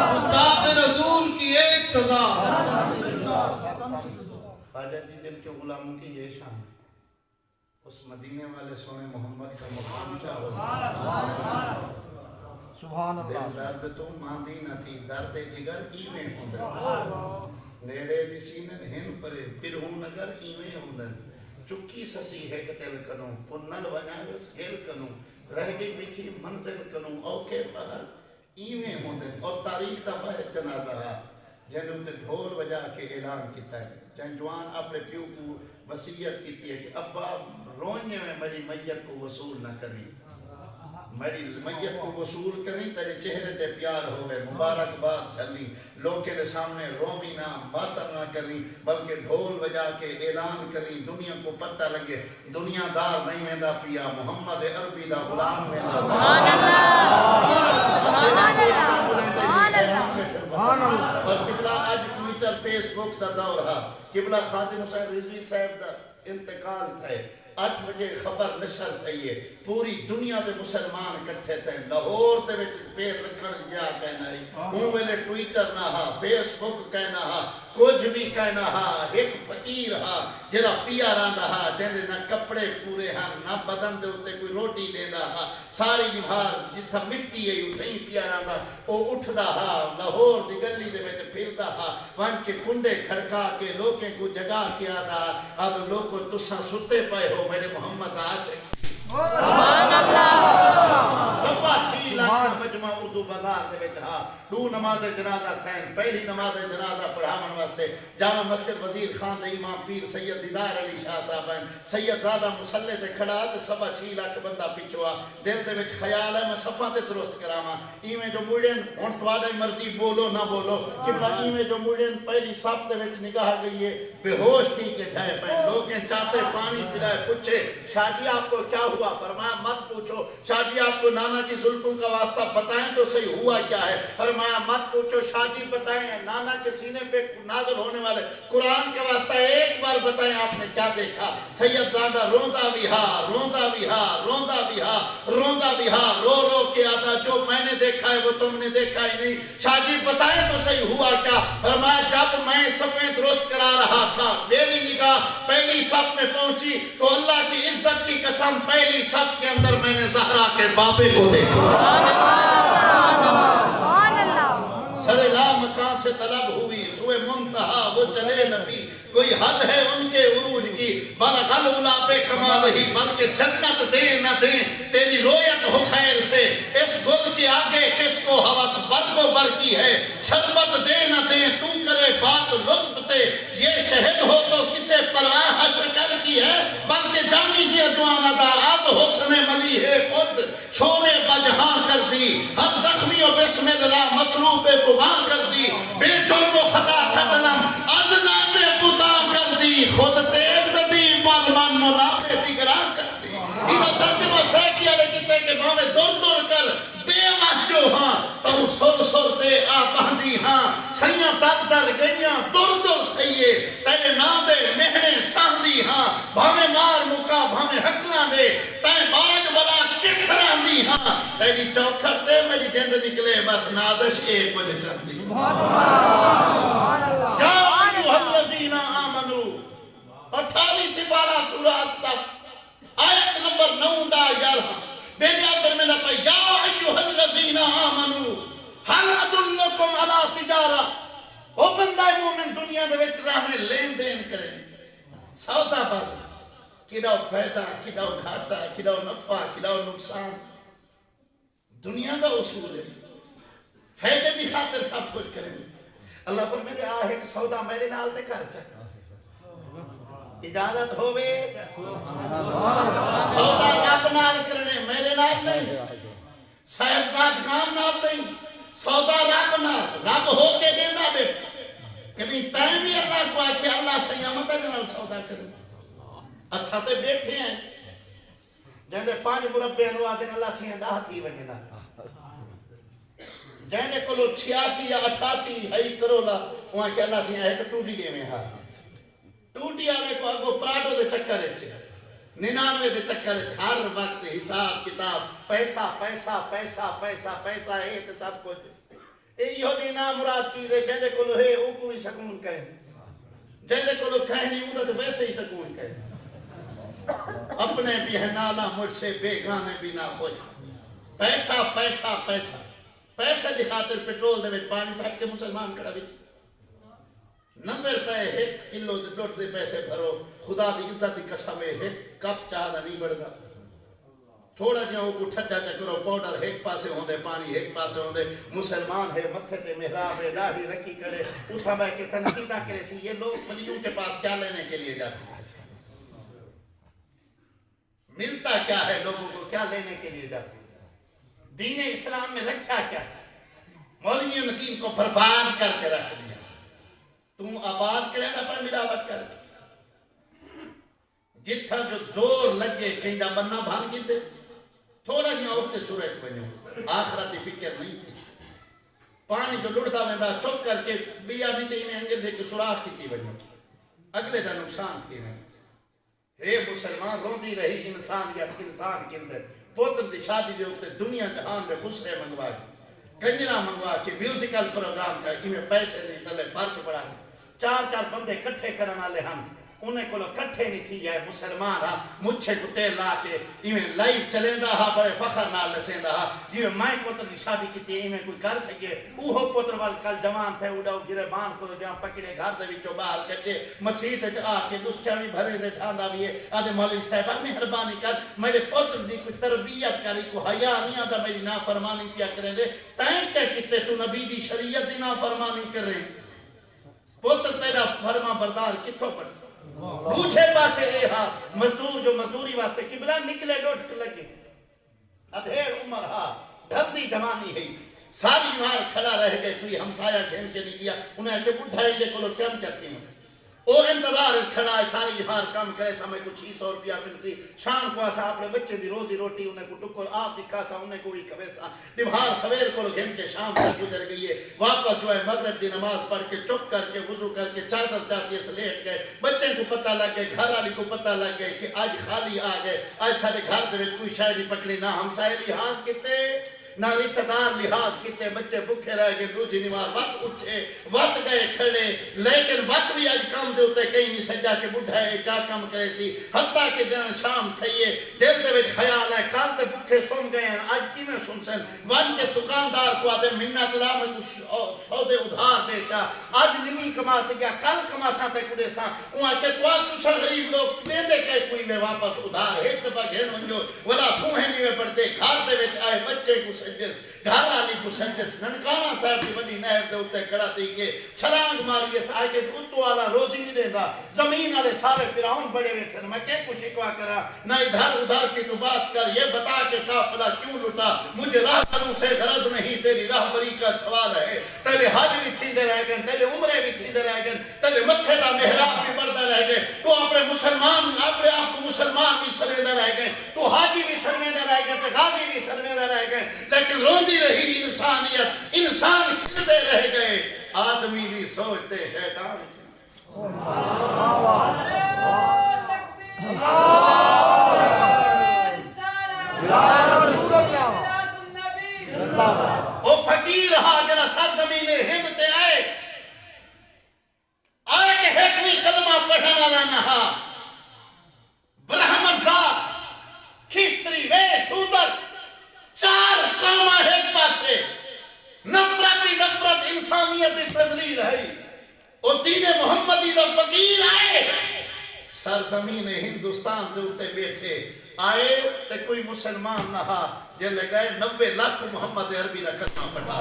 گستاخ رسول کی ایک سزا خواجہ جی جن کے غلاموں کی یہ شان ہے، اس مدینے والے سونے محمد کا مقام کیا ہوگا؟ سبحان دل اللہ درد تو ماندی نہ تھی، درد جگر ایویں ہوندن، نیڑے دسینن ہن پرے پھرہوں نگر ایویں ہوندن، چکی سسی ہے کتل کنوں پنل ونائے سکیل کنوں رہ گئی میٹھی منزل کنوں اوکے پہر ایویں ہوندن۔ اور تاریخ تا باہر جنازہ ہے جن انتے ڈھول بجا کے اعلان کیتا ہے، جن جوان اپنے پیو کو وصیت کیتی ہے کہ ابا رونے میں میری میت کو وصول نہ کریں، میری میت کو وصول کریں، تیرے چہرے تے پیار ہوئے مبارکباد جھلی، لوگ کے سامنے رومی نہ ماتر نہ کریں بلکہ ڈھول بجا کے اعلان کریں، دنیا کو پتہ لگے دنیا دار نہیں ویندا پیا محمد عربی دا غلام ویندا سبحان اللہ اور قبلہ آج ٹویٹر فیس بک دا دور ہے، قبلہ خادم حسین رضوی صاحب دا انتقال تھے، 8 بجے خبر نشر تھئیے، پوری دنیا دے مسلمان کٹھے تھے، لاہور دے وچ پیر رکھن گیا کہنا ہے، ہوں ویلے ٹویٹر نہ ہا، فیس بک کہنا ہا، کچھ بھی کہنا ہا، ایک فقیر ہا جرا پیا راندا ہا جنہیں نہ کپڑے پورے ہاں نہ بدن دے ہوتے کوئی روٹی لینا ہا، ساری جبھار جتھا مٹی ہے اتھیں پیا راندا، او اٹھدا ہا لاہور دی گلی دے وچ پھردا ہا، وہاں کے کنڈے کھڑکا کے لوگیں کو جگا کے آدا، اب لوگوں تساں ستے پائے ہو میرے محمد عاشق سبحان اللہ سبا 6 لاکھ مجمع اردو بازار دے وچ ہا، 2 نماز جنازہ تھین، پہلی نماز جنازہ پڑھاون واسطے جامع مسجد وزیر خان دے امام پیر سید دیدار علی شاہ صاحب ہیں، سید زادہ مسلح تے کھڑا تے سبا 6 لاکھ بندہ پچھوا، دل دے وچ خیال ہے میں صفحہ تے درست کراواں، ایویں جو مڑن ہن تواڈی مرضی بولو نہ بولو، قبلہ ایویں جو مڑن پہلی صف دے وچ نگاہ گئی ہے بے ہوش تھی کہ ڈھے پے، لوگیں چاہتے پانی پلائے، پوچھے شادی آپ کو کیا ہوا؟ فرمایا مت پوچھو، شادی آپ کو نانا کی زلفوں کا واسطہ بتائیں تو صحیح ہوا کیا ہے؟ فرمایا مت پوچھو، شادی بتائیں، نانا کے سینے پہ نازل ہونے والے قرآن کا واسطہ ایک بار بتائیں آپ نے کیا دیکھا؟ سید زادہ روندا بھی ہا روندا بھی ہا روندا بھی ہا روندا بھی ہا، رو رو کے آتا جو میں نے دیکھا ہے وہ تم نے دیکھا ہی نہیں، شادی بتائیں تو صحیح ہوا کیا؟ فرمایا جب میں صفیں درست کرا رہا تھا میری نگاہ پہلی صف میں پہنچی تو اللہ کی عزت کی قسم پہلی صف کے اندر میں نے زہرا کے بابے کو دیکھا، سر لا مکان سے طلب ہوئی سوئے منتہا وہ چلے نبی، کوئی حد ہے ان کے عروج کی بلغ العلا پہ کمال ہی، بلکہ جنت دے نہ دیں تیری رویت ہو خیر سے، اس گل کے آگے کس کو ہوس برگ و بر کی ہے، شربت دے نہ دیں تو کرے بات لطف تے، یہ شہد ہو تو کسے پرواہ حشر کر کی ہے، بلکہ جامی دیا جوان ادا اب حسن ملی ہے خود شور بجہاں کر دی، ہر زخمی و بسم اللہ مصروف بغاں کر دی، بے جرم و خطا قتلم از ناز بتا کر دی، خود تیب زدی بالمن و ناپے دیگران کر دی، ادھا ترجمہ سیکی علیہ کتے کے بھامے دور دور کر بے وقت جو ہاں تو سر سر تے آ پہنی ہاں، سیاں در در گئیاں دور دور تھئیے، تیرے نادے مہنے ساندی ہاں، بھامے مار مکا بھامے حقلاں دے، تائیں باج والا چکھران دی ہاں، تیری چوکھر تے میری جند نکلے بس نادش ایک وجہ چاندی یا ایوہ الذین آمنو 28 سپارہ سورہ الصف آیت نمبر 9 دا 11 میرے آدر میں نہ پہ یا ایوہ الذین آمنو حل ادلکم علی تجارہ، او بندہ مومن دنیا دے وچ رہنے لین دین کریں سودا بازار، کداؤ فائدہ کداؤ گھاٹا کداؤ نفع کداؤ نقصان، دنیا دا اصول ہے، فائدے دی خاطر سب کچھ کریں گے۔ اللہ فرمائے آہ ایک سودا میرے نال دے کر چاہ اجازت ہوئے سودا رب نال کرنے میرے نال نہیں، صاحبزاد کام نال نہیں، سودا رب نال، رب ہو کے دینا بیٹھا کبھی تائیں بھی اللہ کو آکے اللہ سیامت نال سودا کرنے، اسا تے بیٹھے ہیں جہاں 5 مربع انواع دن اللہ سیاں داہ تھی وجنا، جہاں کلو 86 یا 88 ہائی کرولا وہاں کہ اللہ سیاں ایک ٹوٹی دے میں ہاں، ٹوٹی آنے کو اگو پراٹو دے چکر ہے 99 دے چکر ہے، ہر وقت حساب کتاب پیسہ پیسہ پیسہ پیسہ پیسہ ہے تو سب کچھ یہ دی نام مراد چیز ہے جہاں کلو ہے او کو بھی سکون کہیں جیسے کو لوگ کہیں نہیں ہوتا تو ویسے ہی سکون کہے اپنے بھی ہے نالا مجھ سے بیگانے بھی نہ ہو جا پیسہ پیسہ پیسہ پیسے دی خاطر پیٹرول دے وچ پانی سٹ کے مسلمان کڑا وچ 90 روپے 1 کلو دے ڈوٹ دے پیسے بھرو خدا دی عزت دی قسم ہے 1 کپ چاہ دا نہیں بڑھدا تھوڑا جہاں کو ٹھڈا چکرو پاؤڈر 1 پاسے ہوندے پانی 1 پاسے ہوندے مسلمان ہے متھے تے محراب ہے داڑھی رکھی کرے اٹھا بیٹھ کے تنقیدہ کرے سی یہ لوگ ولیوں کے پاس کیا لینے کے لیے جاتے ہیں ملتا کیا ہے لوگوں کو کیا لینے کے لیے جاتے ہیں دین اسلام میں رکھا کیا ہے مولویوں نے دین کو برباد کر کے رکھ دیا تم آباد کرے نہ پر ملاوٹ کر جتھا جو زور لگے کہیں دا بننا بھان گیتے تھوڑا جہاں اوکتے سورج بنو آخرت فکر نہیں تھی پانی جو لڑتا ویندہ چپ کر کے بیا نہیں تھی میں انگل دے کے سوراخ کی تھی بنو اگلے دا نقصان تھی میں اے مسلمان روندی رہی انسانیت انسان کے اندر پوتر دی شادی دے ہوتے دنیا جہان میں خسرے منگوا کے کنجرہ منگوا کے میوزیکل پروگرام کا انہیں پیسے نہیں تلے فرق پڑا ہے 4 بندے کٹھے کرنا لے ہم انہیں کو کٹھے نہیں تھی جائے مسلمان ہاں مجھے کتے لا کے انہیں لائیو چلیں دا ہاں بڑے فخر نال لسیں دا ہاں جیویں مائیں پوتر کی شادی کی تھی انہیں کوئی کر سکے اوہو پوتر وال کل جوان تھے اڑاؤ گرے بان کو جہاں پکڑے گھر دے وچوں باہر کر کے مسجد آ کے دسکیاں بھی بھرے دے ٹھاندا بھی ہے آدھے مولوی صاحبہ مہربانی کر میرے پوتر دی کوئی تربیت کری کو حیا نہیں آدھا میری نافرمانی کیا کریں دے تائیں کیا کتے تو نبی دی شریعت دی نافرمانی کر رہے پوتر تیرا فرما بردار کتھوں پڑ دوسرے پاسے اے ہاں مزدور جو مزدوری واسطے قبلہ نکلے ڈوٹ لگے ادھیر عمر ہاں ڈھلدی جوانی ہے ساری مار کھڑا رہ گئے کوئی ہمسایہ گھن کے نہیں کیا انہیں کہ بڑھائی دے کو لو کم کیا تھی او انتظار کھڑا ہے ساری جہار کام کرے سمیں کو 600 روپیہ مل سی شام کو آسا اپنے بچے دی روزی روٹی انہیں کو ٹکر آپ بھی کھاسا انہیں کو بھی کھویسا نبھار سویر کو گھن کے شام تک گزر گئی ہے واپس جو ہے مغرب دی نماز پڑھ کے چپ کر کے وضو کر کے چادر چاہتی ہے سلیٹ گئے بچے کو پتہ لگ گئے گھر والی کو پتہ لگ گئے کہ آج خالی آ گئے آج سارے گھر دے کوئی شاعری پکڑی نہ ہمسائے لحاظ کتے نہ رشتہ دار لحاظ کیتے بچے بھوکے رہ گئے دوسری نماز وقت اٹھے وقت گئے کھڑے لیکن وقت بھی آج کام دے ہوتے کہیں نہیں سجا کے بڑھا ہے کیا کام کرے سی حتیٰ کہ جان شام تھئیے دل دے وچ خیال ہے کال تے بھوکے سن گئے ہیں آج کی میں سن سن وان کے دکاندار کو آدھے منت لا میں کچھ سودے ادھار دے چاہ آج نمی کما سے گیا کل کما سا تے کڑے سا وہاں کہ تو آج تسا غریب لوگ دے دے کہ کوئی میں واپس ادھار ایک دفعہ گھر منجو ولا سوہنی میں پڑھتے گھر دے وچ آئے بچے کو سجس گھر آلی کو سجس ننکانا صاحب کی بنی نہر دے ہوتے کڑا تھی کہ چھلانگ ماری اس آئے کہ اتو والا روزی نہیں دینا زمین والے سارے فراؤن بڑے بیٹھے میں کہ کچھ شکوا کرا نہ ادھر ادھر کی تو بات کر یہ بتا کہ قافلہ کیوں لٹا مجھے راہ کروں سے غرض نہیں تیری راہ بری کا سوال ہے تیرے حج بھی تھیندے رہ گئے تیرے عمرے بھی تھیندے رہ گئے تیرے متھے دا محراب بھی بڑھتا رہ گئے تو اپنے مسلمان اپنے آپ کو مسلمان بھی سرمیدہ رہ گئے تو حاجی بھی سرمیدہ رہ گئے تو غازی بھی سرمیدہ رہ گئے لیکن روندی رہی انسانیت انسان کھلتے رہ گئے آدمی بھی سوچتے شیطان او فقیر حاجرہ سرزمین ہند تے آئے کہ ہیکوی کلمہ پڑھنا لانہا برہمن ذات کھشتری وے شودر 4 قومہ ایک پاسے نفرت انسانیت فضلی رہی او دین محمدی دا فقیر آئے سرزمین ہندوستان دے ہوتے بیٹھے آئے تے کوئی مسلمان نہا جلے گئے 90 لاکھ محمد عربی رکھنا پڑھا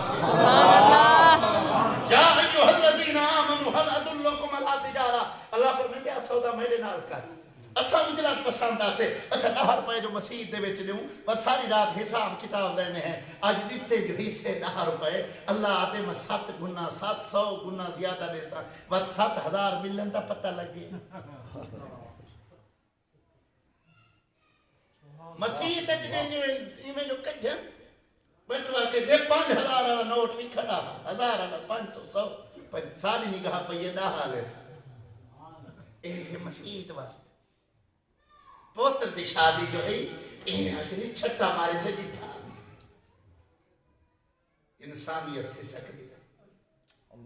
یا ایوہ الذین آمنوا حل ادلکم علی تجارہ اللہ فرمائے گیا سودا میرے نال کر اساں اجلت پسند آسے اساں 10 روپے جو مسجد دے وچ لیوں بس ساری رات حساب کتاب لینے ہیں آج دیتے جو حصے 10 روپے اللہ آدھے میں 7 گنا 700 گنا زیادہ دے سا بس 7000 ملن دا پتہ لگے مسیح تک دینے میں جو کجھن بٹوا کے دے 5000 والا نوٹ بھی کھڑا 1000 والا 500 100 ساری نگاہ پہ یہ نہ حال ہے اے مسیح واسطے پوتر دی شادی جو ہے اے آگے چھٹا مارے سے جٹھا انسانیت سے سکتی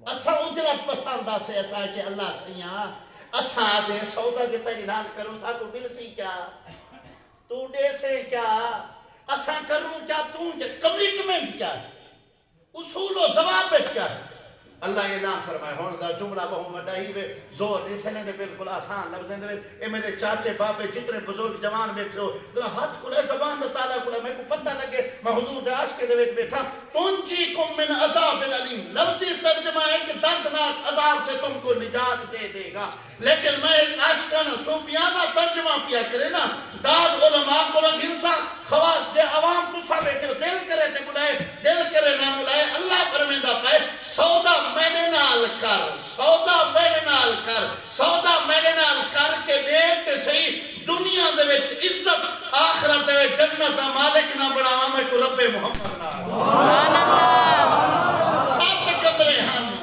اسا اجرت پسند آسے ایسا ہے کہ اللہ سیاں اسا دے سودا جو تیری نال کروں سا تو مل سی کیا تو دے سے کیا اسا کروں کیا تو کمٹمنٹ کیا اصول و ضوابط کیا ہے اللہ اعلان فرمائے ہون دا جملہ بہو مڈائی وے زور اسنے نے بالکل آسان لفظیں دے اے میرے چاچے باپے جتنے بزرگ جوان بیٹھے ہو ذرا ہاتھ کھلے زبان دا تعالیٰ کھلے میں کو پتہ لگے میں حضور دے عاشق دے بیٹھا تنجیکم من عذاب العلیم لفظی ترجمہ ہے کہ دردناک عذاب سے تم کو نجات دے دے گا لیکن میں ایک عاشقانہ صوفیانہ ترجمہ کیا کرے نا داد علماء کو لگ انسان خواص دے عوام تسا بیٹھے ہو دل کرے تے بلائے دل کرے نہ بلائے اللہ فرمیندہ پائے سودا میرے نال کر سودا میرے نال کر سودا میرے نال کر کے دیکھ کے صحیح دنیا دے وچ عزت آخرت دے وچ جنت مالک نہ بناواں میں کو رب محمد نہ سبحان اللہ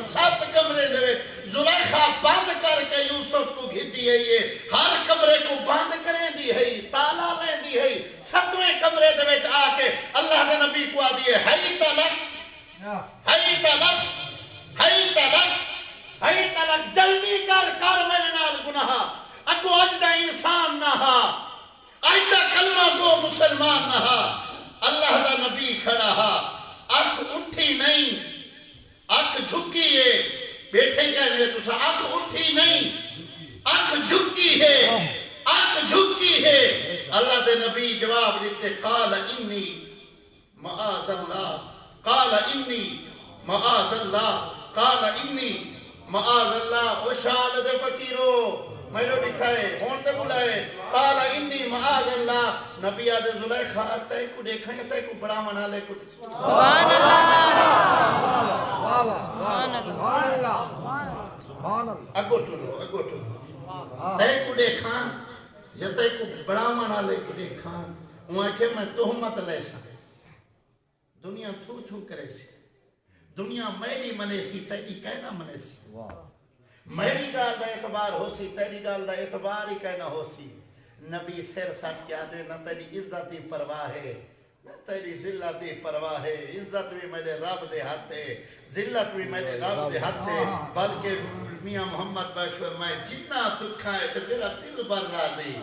سات کمرے دے وچ زلیخا بند کر کے یوسف کو گھتی ہے یہ ہر کمرے کو بند کریں دی ہے تالا لیں دی ہے ستویں کمرے دے وچ آ کے اللہ نے نبی کو آ دیئے ہی تلک جلدی کر میرے نال گناہ اگو اجدہ انسان نہ ہا اجدہ کلمہ گو مسلمان نہ ہا اللہ دا نبی کھڑا ہا اکھ اٹھی نہیں اکھ جھکی ہے بیٹھے کہنے تو سا اکھ اٹھی نہیں اکھ جھکی ہے اللہ دے نبی جواب دیتے قال انی معاذ اللہ قال انی معاذ اللہ قال انی معاذ اللہ او شال دے فقیرو میں نے دکھائے ہون تے بلائے قال انی معاذ اللہ نبی آدھے زلیخا تے کو دیکھیں تے کو بڑا منا لے کو سبحان اللہ سبحان اللہ اگو ٹھو تے کو دیکھاں یا تے کو بڑا منا لے کو دیکھاں وہاں کہ میں تہمت لے سا دنیا تھو تھو کرے سی دنیا میری منے سی تیری کہنا منے سی میری گال دا اعتبار ہو سی تیری گال دا اعتبار ہی کہنا ہو سی نبی سیر ساتھ کیا دے نہ تیری عزت دی پرواہ ہے نہ تیری ذلت دی پرواہ ہے عزت بھی میرے رب دے ہاتھ ہے ذلت بھی میرے رب دے ہاتھ ہے بلکہ میاں محمد بخش فرمائے جتنا دکھا ہے تو میرا دل بر راضی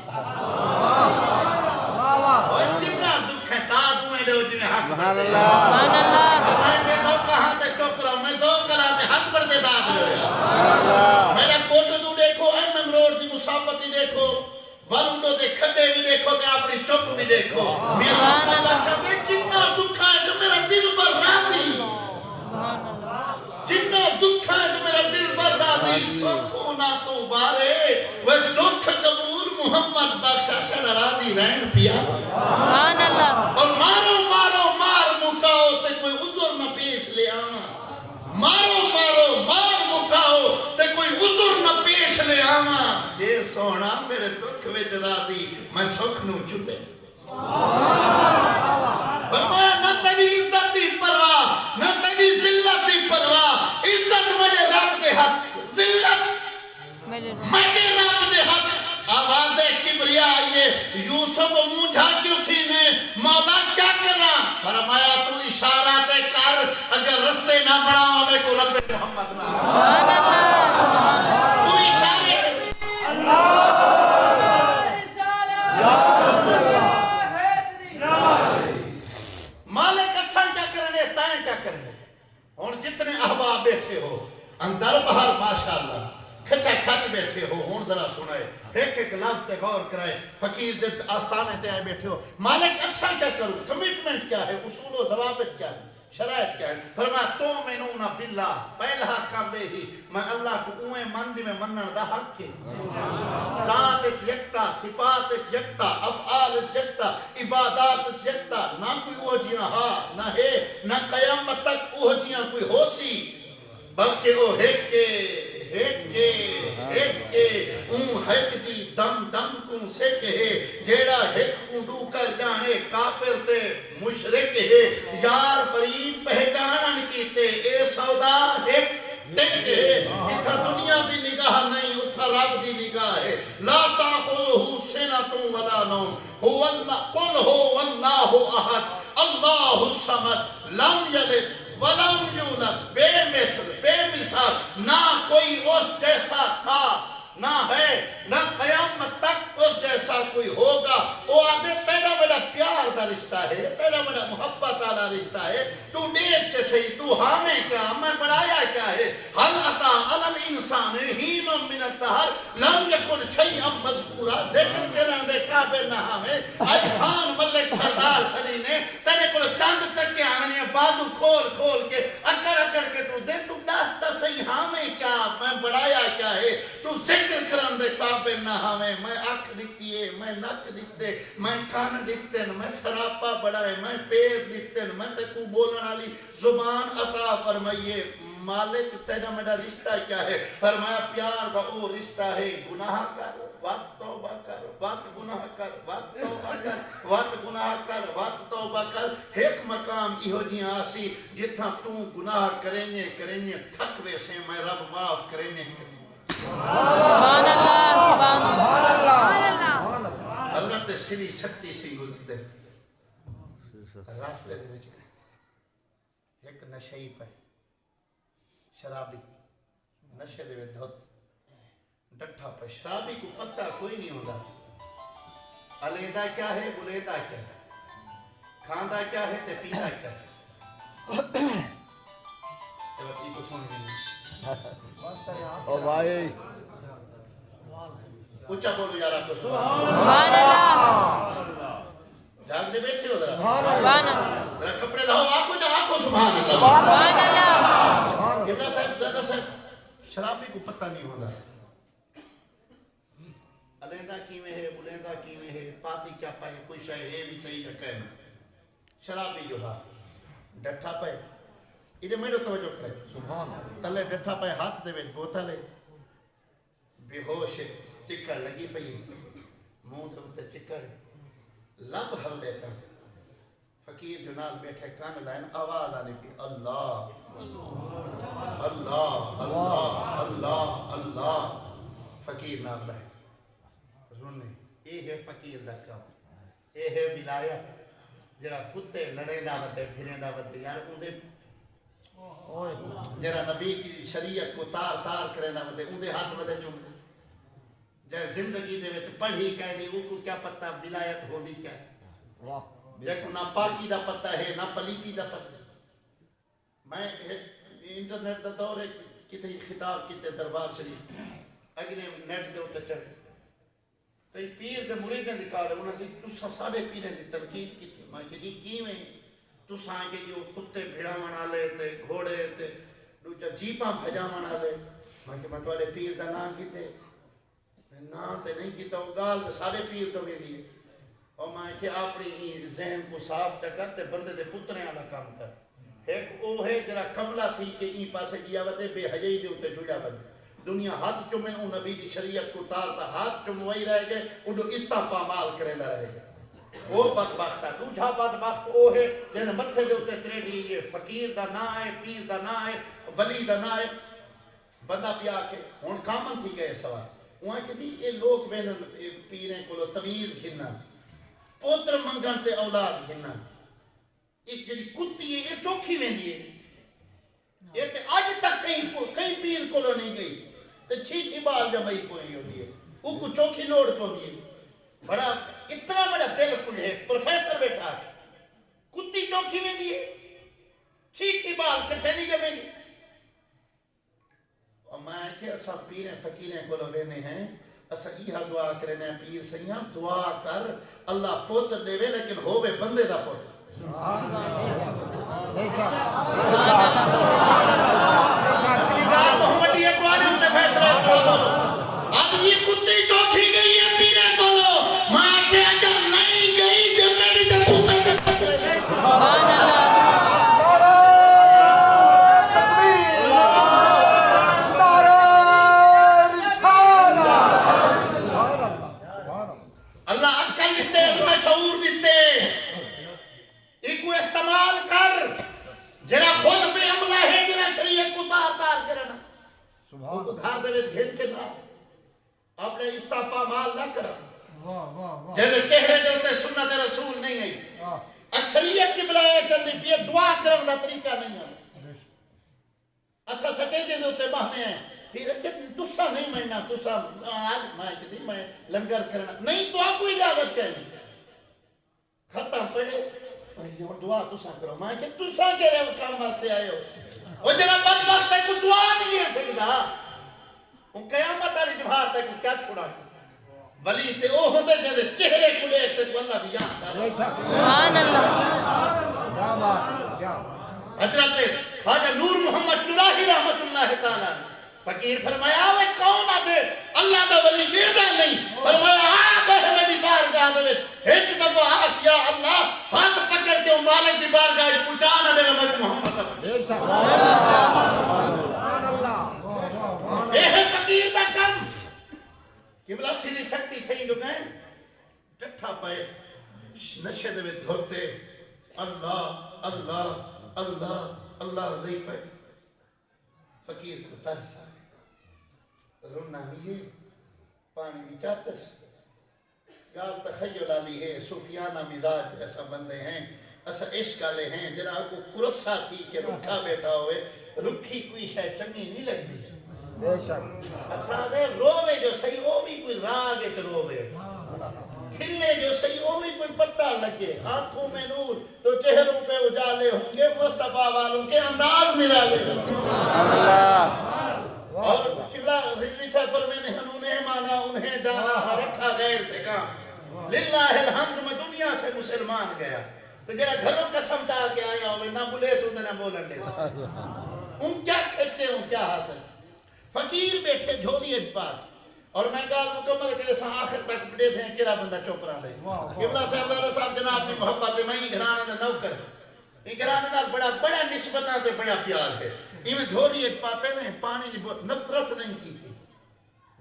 اور جتنا دکھ ہے تاج میں دے جنہیں حق سبحان اللہ میں تو کہاں تے چپ رہا میں تو کلا تے حق پر دے داد میرا کوٹ دو دیکھو ایم روڈ دی مسافتی دیکھو والڈو دے کھڈے بھی دیکھو تے اپنی چپ بھی دیکھو میاں محمد بخش دے جتنا دکھ ہے تو میرا دل بر راضی جتنا دکھ ہے تو میرا دل بر راضی سکھو نہ تو بارے وہ دکھ قبول محمد بخش چلا راضی رہن پیا سبحان اللہ اور مارو مار مکاؤ تے کوئی عذر نہ پیش لے آنا مار مکاؤ تے کوئی عذر نہ پیش لے آنا دیر سونا میرے دکھ وچ راضی میں سکھ نو چلے فرمایا نہ تیری عزت دی پرواہ نہ تیری ذلت دی پرواہ عزت میرے رب دے حق ذلت میرے رب دے حق آواز کبریا آئیے یوسف مونجھا کیوں تھی نے مولا کیا کرنا فرمایا تو اشارہ تے کر اگر رستے نہ بڑھا ہمیں کو رب محمد نہ تو اشارے مالک اساں کیا کرنے تائیں کیا کرنے اور جتنے احباب بیٹھے ہو اندر باہر ماشاءاللہ کھچا کھچ بیٹھے ہو ہون ذرا سنائے ایک لفظ تے غور کرائے فقیر دے آستانے تے آئے بیٹھے ہو مالک اسا کیا کروں کمٹمنٹ کیا ہے اصول و ضوابط کیا ہے شرائط کیا ہے فرمایا تومنون باللہ پہلا کام بے ہی میں اللہ کو اویں مندی میں منن دا حق ہے ذات ایک یکتا صفات ایک یکتا افعال ایک یکتا عبادات ایک یکتا نہ کوئی اوجیاں ہا نہ ہے نہ قیامت تک اوجیاں کوئی ہو سی بلکہ وہ ایک دی دم کن سکھ ہے جیڑا ایک کنڈو کر جانے کافر تے مشرک ہے یار فریب پہچانن کیتے اے سودا ایک ٹک ہے اتھا دنیا دی نگاہ نہیں اتھا رب دی نگاہ ہے لا تاخذہ سنۃ ولا نوم هو اللہ قل هو اللہ احد اللہ الصمد لم یلد ولم یولد بے مثال نہ کوئی اس جیسا تھا نہ ہے رشتہ ہے تیرا بڑا محبت والا رشتہ ہے تو دیکھ کے صحیح تو ہاں میں کیا میں بڑھایا کیا ہے حل عطا علی الانسان ہین من الدہر لم یکن شیئا مذکورا ذکر کرن دے قابل نہ ہمیں اج خان ملک سردار سری نے تیرے کو چند تک کے آنے بازو کھول کھول کے اکڑ کے تو دے تو داستا صحیح ہاں میں کیا میں بڑھایا کیا ہے تو ذکر کرن دے قابل نہ ہمیں میں اکھ دیتی ہے میں نک دیتے میں کان دیتے میں سراپا بڑھائے میں پیر دیتے میں تے کو بولن والی زبان عطا فرمائیے مالک تیرا میرا رشتہ کیا ہے فرمایا پیار کا وہ رشتہ ہے گناہ کر وقت توبہ کر وقت گناہ کر وقت توبہ کر وقت گناہ کر وقت توبہ کر ایک مقام ایہو جیاں آسی جتھاں تو گناہ کریں تھک ویسے میں رب معاف کریں سبحان اللہ سبحان اللہ حضرت سری سکتی سی گزرتے راستے دے وچ ایک نشئی پہ شرابی نشے دے وچ دھوت ڈٹھا پہ شرابی کو پتہ کوئی نہیں ہوتا علیحدہ کیا ہے علیحدہ کیا ہے کھاندہ کیا ہے تے پیندہ کیا ہے تے وقتی کو سن گئی او بھائی اچھا بولو یار آپ کو سبحان اللہ جاگ دے بیٹھے ہو ذرا سبحان اللہ ذرا کپڑے لاؤ آنکھوں جا آنکھوں سبحان اللہ سبحان اللہ قبلہ صاحب دادا صاحب شرابی کو پتہ نہیں ہوتا علیحدہ کیویں ہے بلیندہ کیویں ہے پاتی کیا پائے کوئی شاید ہے بھی صحیح ہے کہنا شرابی جو ہاں ڈٹھا پائے ادھے میرے توجہ کرے تلے ڈٹھا پائے ہاتھ دے وچ بوتل ہے بے ہوش ہے چکر لگی پئی منہ دے اوتے چکر لب ہل دے کر فقیر جو نال بیٹھے کان لائن آواز آنے پی اللہ اللہ اللہ اللہ اللہ فقیر نال بیٹھے رونے اے ہے فقیر دا کام اے ہے ولایت جرا کتے لڑے دا ودے پھرے دا ودے یار اندے جرا نبی کی شریعت کو تار تار کرے دا ودے اندے ہاتھ ودے چون دے جائے زندگی دے وچ پڑھی کہنی وہ کو کیا پتہ ولایت ہوندی کیا ہے جائے کو نہ پاکی دا پتہ ہے نہ پلیتی دا پتہ میں انٹرنیٹ دا دور ہے کتنی خطاب کتے دربار شریف اگلے نیٹ دے ہوتے چڑھ کئی پیر دے مریدیں دکھا رہے انہوں نے تسا سارے پیریں دی تنقید کی تھی میں کہ جی کیویں تسا کہ جو کتے بھیڑا منا لے تے گھوڑے تے دوجا جیپاں بھجا منا لے میں کہ میں تمہارے پیر دا نام کیتے نام تے نہیں کیتا وہ گال تے سارے پیر تو میں دیے اور میں کہ اپنی ذہن کو صاف کر تے بندے دے پترے والا کام کر ایک او ہے جڑا قبلہ تھی کہ این پاسے جیا وتے بے حجائی دے اوتے جڑیا ودے دنیا ہاتھ چومے ان نبی دی شریعت کو تارتا ہاتھ چوموائی رہ گئے انہوں استا پامال کرے نہ رہ گئے وہ بدبخت ہے دوجھا بدبخت وہ ہے جنہیں متھے دے ہوتے تریڈی یہ فقیر دا نہ آئے پیر دا نہ آئے ولی دا نہ آئے بندہ پیا کے ہون کامن تھی گئے سوال وہاں کسی یہ لوگ بینن پیریں کو تویز گھننا پوتر منگن تے اولاد گھننا ایک جنی کتی ہے یہ چوکھی ویندی ہے یہ تے آج تک کہیں پیر کو نہیں گئی تے چھی بال جمعی کوئی ہوتی ہے وہ کو چوکھی لوڑ کو نہیں ہے بڑا اتنا بڑا دل کل ہے پروفیسر بیٹھا ہے کتی چوکھی میں دیئے چھی بال کٹھے نہیں جمعی نہیں اور میں کہ اسا پیریں فقیریں کو لوینے ہیں اسا ایہا دعا کرنے پیر سیاں دعا کر اللہ پوتر دے وے لیکن ہووے بندے دا پوتر محمدی اقوانے ہوتے فیصلہ اب یہ کتی چوکھی گئی ہے پیرے کو لو ماں کے اگر نہیں گئی جنہی جب کتے سبحان اللہ اللہ عقل دیتے اللہ شعور دیتے ایک کو استعمال کر جرا خود پہ عملہ ہے جرا شریعت کو تار کرنا وہ کو گھر دے وچ گھن کے نہ اپنے استاپا مال نہ کرا جیسے چہرے دے ہوتے سنت رسول نہیں ہے اکثریت کی بلائے چلنی پی دعا کرن دا طریقہ نہیں ہے اسا سچے دے ہوتے بہنے ہیں پھر کہ تسا نہیں ماننا تسا آج میں کہتی میں لنگر کرنا نہیں تو آپ کو اجازت کہنی ختم پڑے ایسے دعا تسا کرو میں کہ تسا کہہ رہے ہو کام واسطے آئے ہو وہ جناب بدبخت ہے کوئی دعا نہیں ہے سکتا وہ قیامت والی جبہار تک کیا چھوڑا ولی تے او ہوندے جڑے چہرے کو دیکھتے کو اللہ دی یاد سبحان اللہ حضرت خواجہ نور محمد چراغی رحمت اللہ تعالی فقیر فرمایا وہ کون آدھے اللہ دا ولی دیدہ نہیں فرمایا آگے ہے میری بارگاہ دے ایک دفعہ آج یا اللہ ہاتھ پکڑ کے مالک دی بارگاہ پہنچانا دے میں محمد یہ ہے فقیر دا کم قبلہ سیدھی سکتی صحیح جو گئے ٹٹھا پائے نشے دے دھوتے اللہ اللہ اللہ اللہ رہی پائے فقیر کو ترس آ گئے رونا بھی ہے پانی بھی چاہتس گال تخیل آلی ہے صوفیانہ مزاج ایسا بندے ہیں ایسا عشق آلے ہیں جنہاں کو کرسا تھی کہ رکھا بیٹھا ہوئے رکھی کوئی شاید چنگی نہیں لگ دی اسادے روے جو صحیح وہ بھی کوئی راگے سے روے کھلے جو صحیح وہ بھی کوئی پتہ لگے آنکھوں میں نور تو چہروں پہ اجالے ہوں گے مصطفیٰ والوں کے انداز نرالے اور قبلہ رضوی سفر میں نے انہیں مانا انہیں جانا رکھا غیر سے کام للہ الحمد میں دنیا سے مسلمان گیا تو جرا گھروں قسم چاہ کے آیا ہوئے نہ بلے سندے نہ بولن دے ان کیا کھلتے ان کیا حاصل فقیر بیٹھے جھولی اجبار اور میں گال مکمل کے جیسا آخر تک بڑے تھے کیرا بندہ چوپ رہا لے قبلہ صاحب جناب دی محبت میں ہی گھرانے دا نوکر یہ گھرانے دا بڑا نسبتاں سے بڑا پیار ہے یہ میں جھولی ایک پاتے میں پانی کی نفرت نہیں کی تھی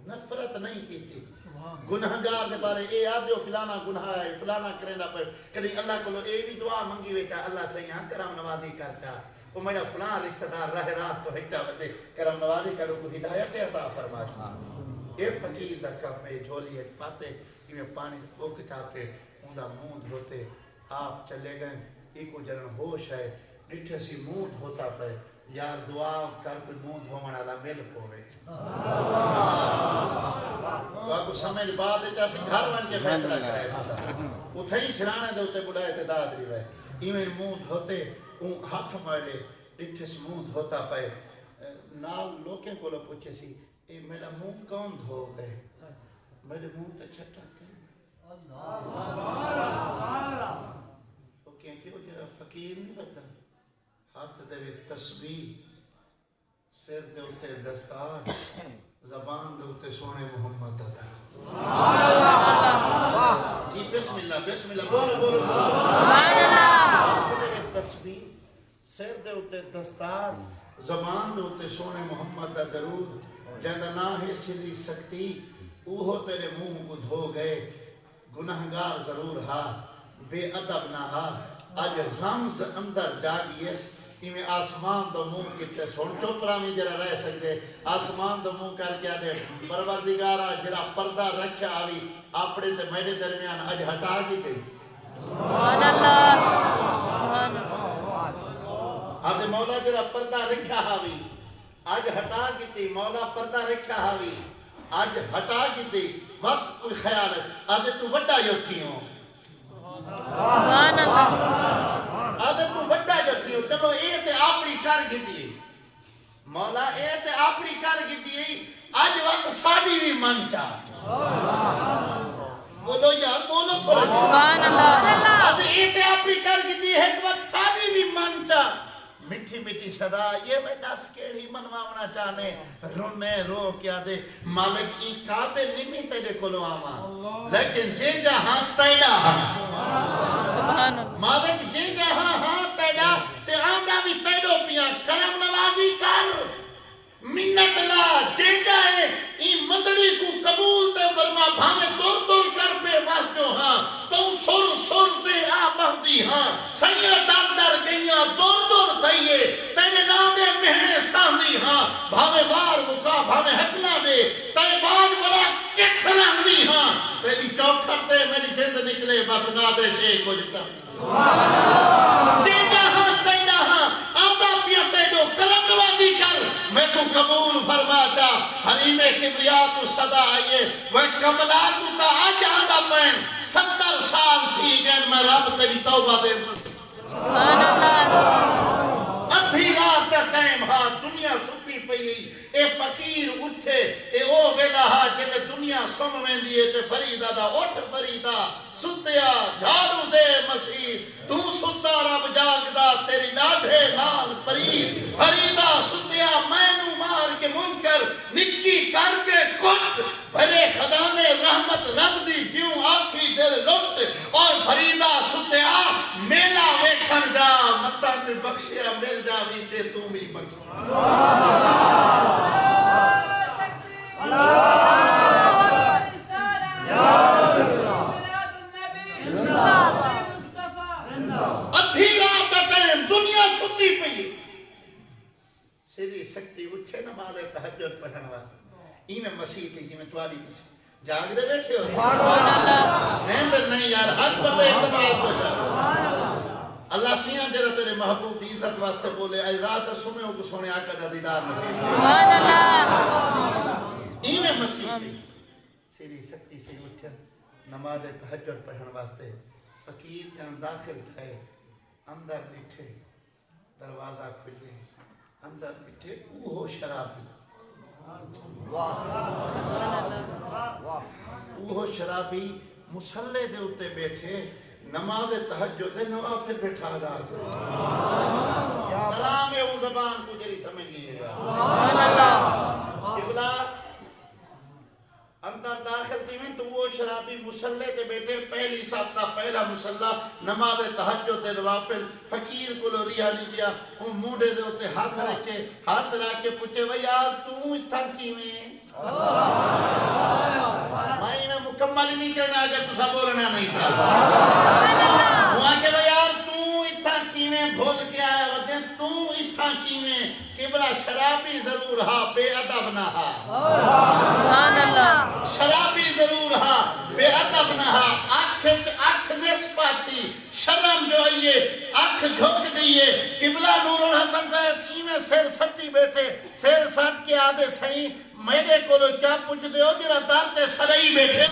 نفرت نہیں کی تھی گناہگار دے بارے اے آدھ جو فلانا گناہ ہے فلانا کریں دا پر کلی اللہ کو لو اے بھی دعا منگی وے چاہ اللہ سیاں کرم نوازی کر چاہ وہ میرا فلان رشتہ دار راہ راست کو ہٹا بدے کرم نوازی کرو کو ہدایت عطا فرما چاہ اے فقیر دا کم میں جھولی ایک پاتے کہ میں پانی اوک چاہتے ان دا منہ دھوتے آپ چلے گئے ایک کو جنن ہوش ہے ڈٹھے سی منہ دھوتا پہ یار دعا کر کوئی منہ دھومن آلا مل پوے تو آپ کو سمجھ بات ہے جیسے گھر بن کے فیصلہ کرے اتھے ہی سرانے دے اتے بلائے تے داد ری وے ایویں منہ دھوتے اون ہاتھ مارے ڈٹھے سی منہ دھوتا پہ نال لوکیں کو لو پوچھے سی اے میرا منہ کون دھو گئے میرے منہ تے چھٹا کے وہ کہیں کہ وہ جرا فقیر نہیں بتا ہاتھ دے تسبیح سر دے اتے دستار زبان دے اتے سونے محمد دادا جی بسم اللہ بولو بولو ہاتھ دے تسبیح سر دے اتے دستار زبان دے اتے سونے محمد دا درود جہاں نہ ہے سری سکتی اوہو تیرے منہ کو دھو گئے گناہگار ضرور ہا بے ادب نہ ہا آج رمز اندر جاگیس میں آسمان دو منہ کتے سن چوپرا میں جرا رہ سکتے آسمان دو منہ کر کے آدھے پروردگارہ جرا پردہ رکھا آوی اپنے تے میرے درمیان آج ہٹا گی تھی سبحان اللہ آدھے مولا جرا پردہ رکھا آوی آج ہٹا کی تھی مولا پردہ رکھا آوی آج ہٹا کی تھی وقت کوئی خیال ہے آدھے تو وڈا جو تھی ہوں سبحان اللہ آدھے تو وڈا جو تھی ہوں چلو اے تے آپڑی کر گی تھی مولا اے تے آپڑی کر گی تھی آج وقت ساڑی بھی من چاہ بولو یار بولو تھوڑا سبحان اللہ آدھے اے تے آپڑی کر گی تھی ایک وقت ساڑی بھی من چاہ مٹھی مٹھی صدا یہ میں دس کیڑی منواونا چاہنے رونے رو کیا دے مالک ای قابل نہیں تیرے کلو آما لیکن جے جہاں تیڑا مالک جے جہاں تیڑا تے آنگا بھی تیڑو پیا کرم نوازی کر منت لا جے جائے ای مندڑی کو قبول تے فرما بھانے دور دور کر پہ واسطو ہاں تو سر تے آ بہتی ہاں سید در گئیاں دور دور تھئیے تیرے نادے مہنے ساندی ہاں بھانے بار مکا بھانے حقلا دے تے بار بڑا کٹھنا دی ہاں تیری چوکھر تے میری جند نکلے بس نادے سے کچھ کم جے جہاں تیرا ہاں آدھا پیا تیڑو کلم نوازی کر میں تو قبول فرما چا حریم کبریا تو صدا آئیے وہ کملا تو تا آج آدھا پین 70 سال سال تھی گئے میں رب تیری توبہ دے سبحان اللہ ادھی رات کا ٹائم ہا دنیا ستی پئی اے فقیر اٹھے اے او ویلا ہا جلے دنیا سم ویندی ہے تے فریدا دا اٹھ فریدا ستیا جھاڑو دے مسیح تو ستا رب جاگدا تیری ڈاڈھے نال پرید فریدا ستیا مینوں مار کے منکر نکی کر کے کٹ بھرے خزانے رحمت رب دی جیوں آکھی دل لٹ اور فریدا ستیا میلا ویکھن جا متا تے بخشیا مل جاوی تے تو بھی بخش ادھی رات کا ٹائم دنیا ستی پئی سری سکتی اٹھے نماز تہجد پڑھن واسطے ایویں مسیح تے جویں تواڈی مسیح جاگ دے بیٹھے ہو سبحان اللہ نیندر نہیں یار حق پر دے اتفاق ہو جا اللہ سیاں جرا تیرے محبوب دی عزت واسطے بولے اے رات سمے کو سونے آقا دا دیدار نصیب سبحان اللہ ایویں مسیح تے سری سکتی سے اٹھے نماز تہجد پڑھن واسطے فقیر جان داخل تھے اندر بیٹھے دروازہ کھلے اندر بیٹھے اوہو شرابی اوہو شرابی مسلے دے اتے بیٹھے نماز تہجد دے نوافل بیٹھا دا سلام او زبان کو جری سمجھ لیے گا سبحان اللہ قبلہ اندر داخل تیویں تو وہ شرابی مسلے تے بیٹھے پہلی صف کا پہلا مسلح نماز تہجد دے نوافل فقیر کو لو ریا نہیں دیا وہ موڈے دے ہوتے ہاتھ رکھ کے پوچھے وے یار تو اتھا کیویں میں مکمل ہی نہیں کرنا اگر تسا بولنا نہیں تھا وہاں کہ وے یار تو اتھا کیویں بھول کے آیا ودے تو اتھا کیویں قبلہ شرابی ضرور ہا بے ادب نہ ہا سبحان اللہ شرابی ضرور ہا بے ادب نہ ہا آنکھ نسباتی شرم جو ہے آنکھ جھک گئی ہے قبلہ نور الحسن صاحب ایمیں سیر سٹی بیٹھے سیر سٹ کے آدھے صحیح میرے کو لو کیا پوچھ دے ہو جرا دارتے سرائی بیٹھے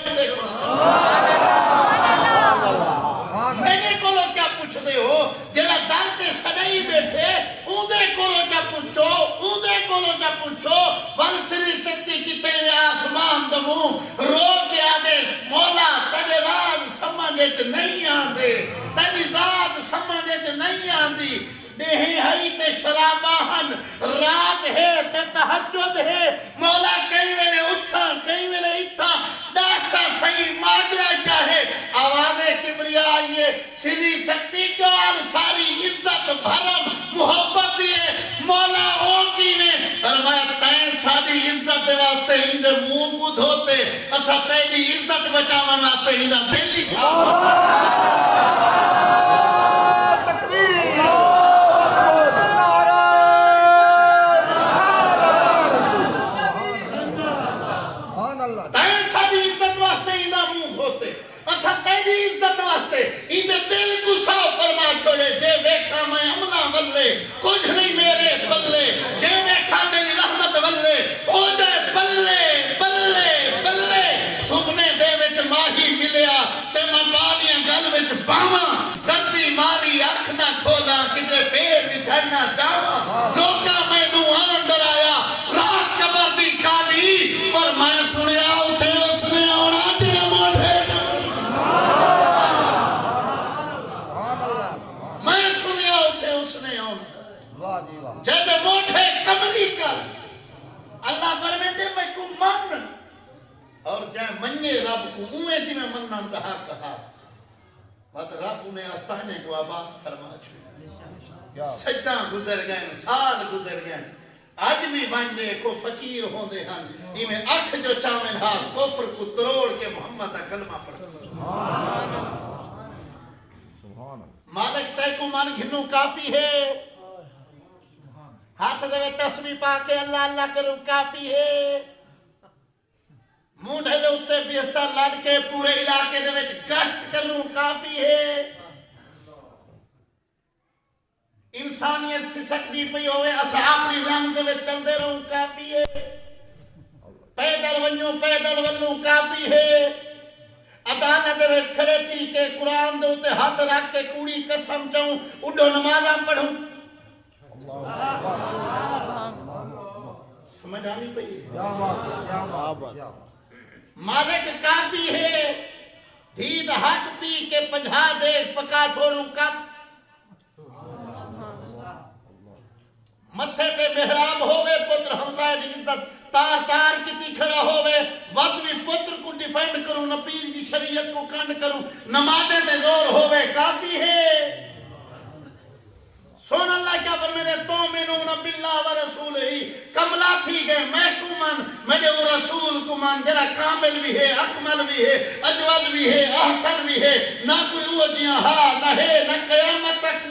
میرے کو لو کیا پوچھ دے ہو جرا دارتے سرائی بیٹھے اودے کو لو کیا پوچھو اودے کو لو کیا پوچھو ونسری سکتی کی تیرے آسمان دموں رو کے آدھے مولا تیرے راز سمجھے نہیں آندے تیری ذات سمجھے نہیں آندی نہیں ہے تے شراباہن رات ہے تے تہجد ہے مولا کئی ویلے اٹھا کئی ویلے اتھا داستا صحیح ماجرہ چاہے آواز کبریا آئیے سری سکتی کال ساری عزت بھرم محبت دیئے مولا او کی میں فرمایا تین ساری عزت دے واسطے ہندے منہ کو دھوتے اسا تیری عزت بچاون واسطے ہندہ دل لکھا تیری عزت واسطے اندے دل کو صاف فرما چھوڑے جے ویکھا میں عملہ ولے کچھ نہیں میرے بلے جے ویکھا تیری رحمت ولے ہو جائے بلے بلے بلے سکنے دے وچ ماہی ملیا تے میں بالیاں گل وچ باواں کردی ماری اکھ نہ کھولا کدھر پیر بھی جھڑنا جاواں لوکا میں نو آن ڈرایا رات قبر دی کالی پر میں سنیا اٹھے اس نے اوڑا تیرے موڑے جب موٹھے کملی کر اللہ فرمے دے میں کو من اور جائے منye رب کو اوے جی میں منن دہا کہا بات رب انہیں آستانے کو آباد فرما چھوڑ سجدہ گزر گئے سال گزر گئے آج بھی بندے کو فقیر ہوں دے ہن ایمیں اکھ جو چاوین ہاں کفر کو تروڑ کے محمد کلمہ پڑھتا مالک تے کو من گھنو کافی ہے ہاتھ دے تسبیح پا کے اللہ اللہ کروں کافی ہے مونڈے دے اتے بیستر لڑ کے پورے علاقے دے وچ گشت کروں کافی ہے انسانیت سسکتی پئی ہوئے اسا اپنی رنگ دے وچ چلدے رہوں کافی ہے پیدل ونوں پیدل ولوں کافی ہے عدالت وچ کھڑے تھی کہ قرآن دے اتے ہاتھ رکھ کے کوڑی قسم چاہوں اڈو نمازاں پڑھوں سمجھ آنی پئی مالک کافی ہے دید ہاتھ پی کے 50 دیکھ پکا چھوڑوں کف متھے تے محراب ہووے پتر ہمسائے دی عزت تار تار کتی کھڑا ہووے وقت بھی پتر کو ڈیفینڈ کروں نہ پیر کی شریعت کو کنڈ کروں نمازیں تے زور ہووے کافی ہے سون اللہ کیا فرمینے تومنون باللہ و رسول ہی کملا تھی گئے میں کو من مجھے وہ رسول کو من جرا کامل بھی ہے اکمل بھی ہے اجود بھی ہے احسن بھی ہے نہ کوئی وہ جیاں ہاں نہ ہے نہ قیامت تک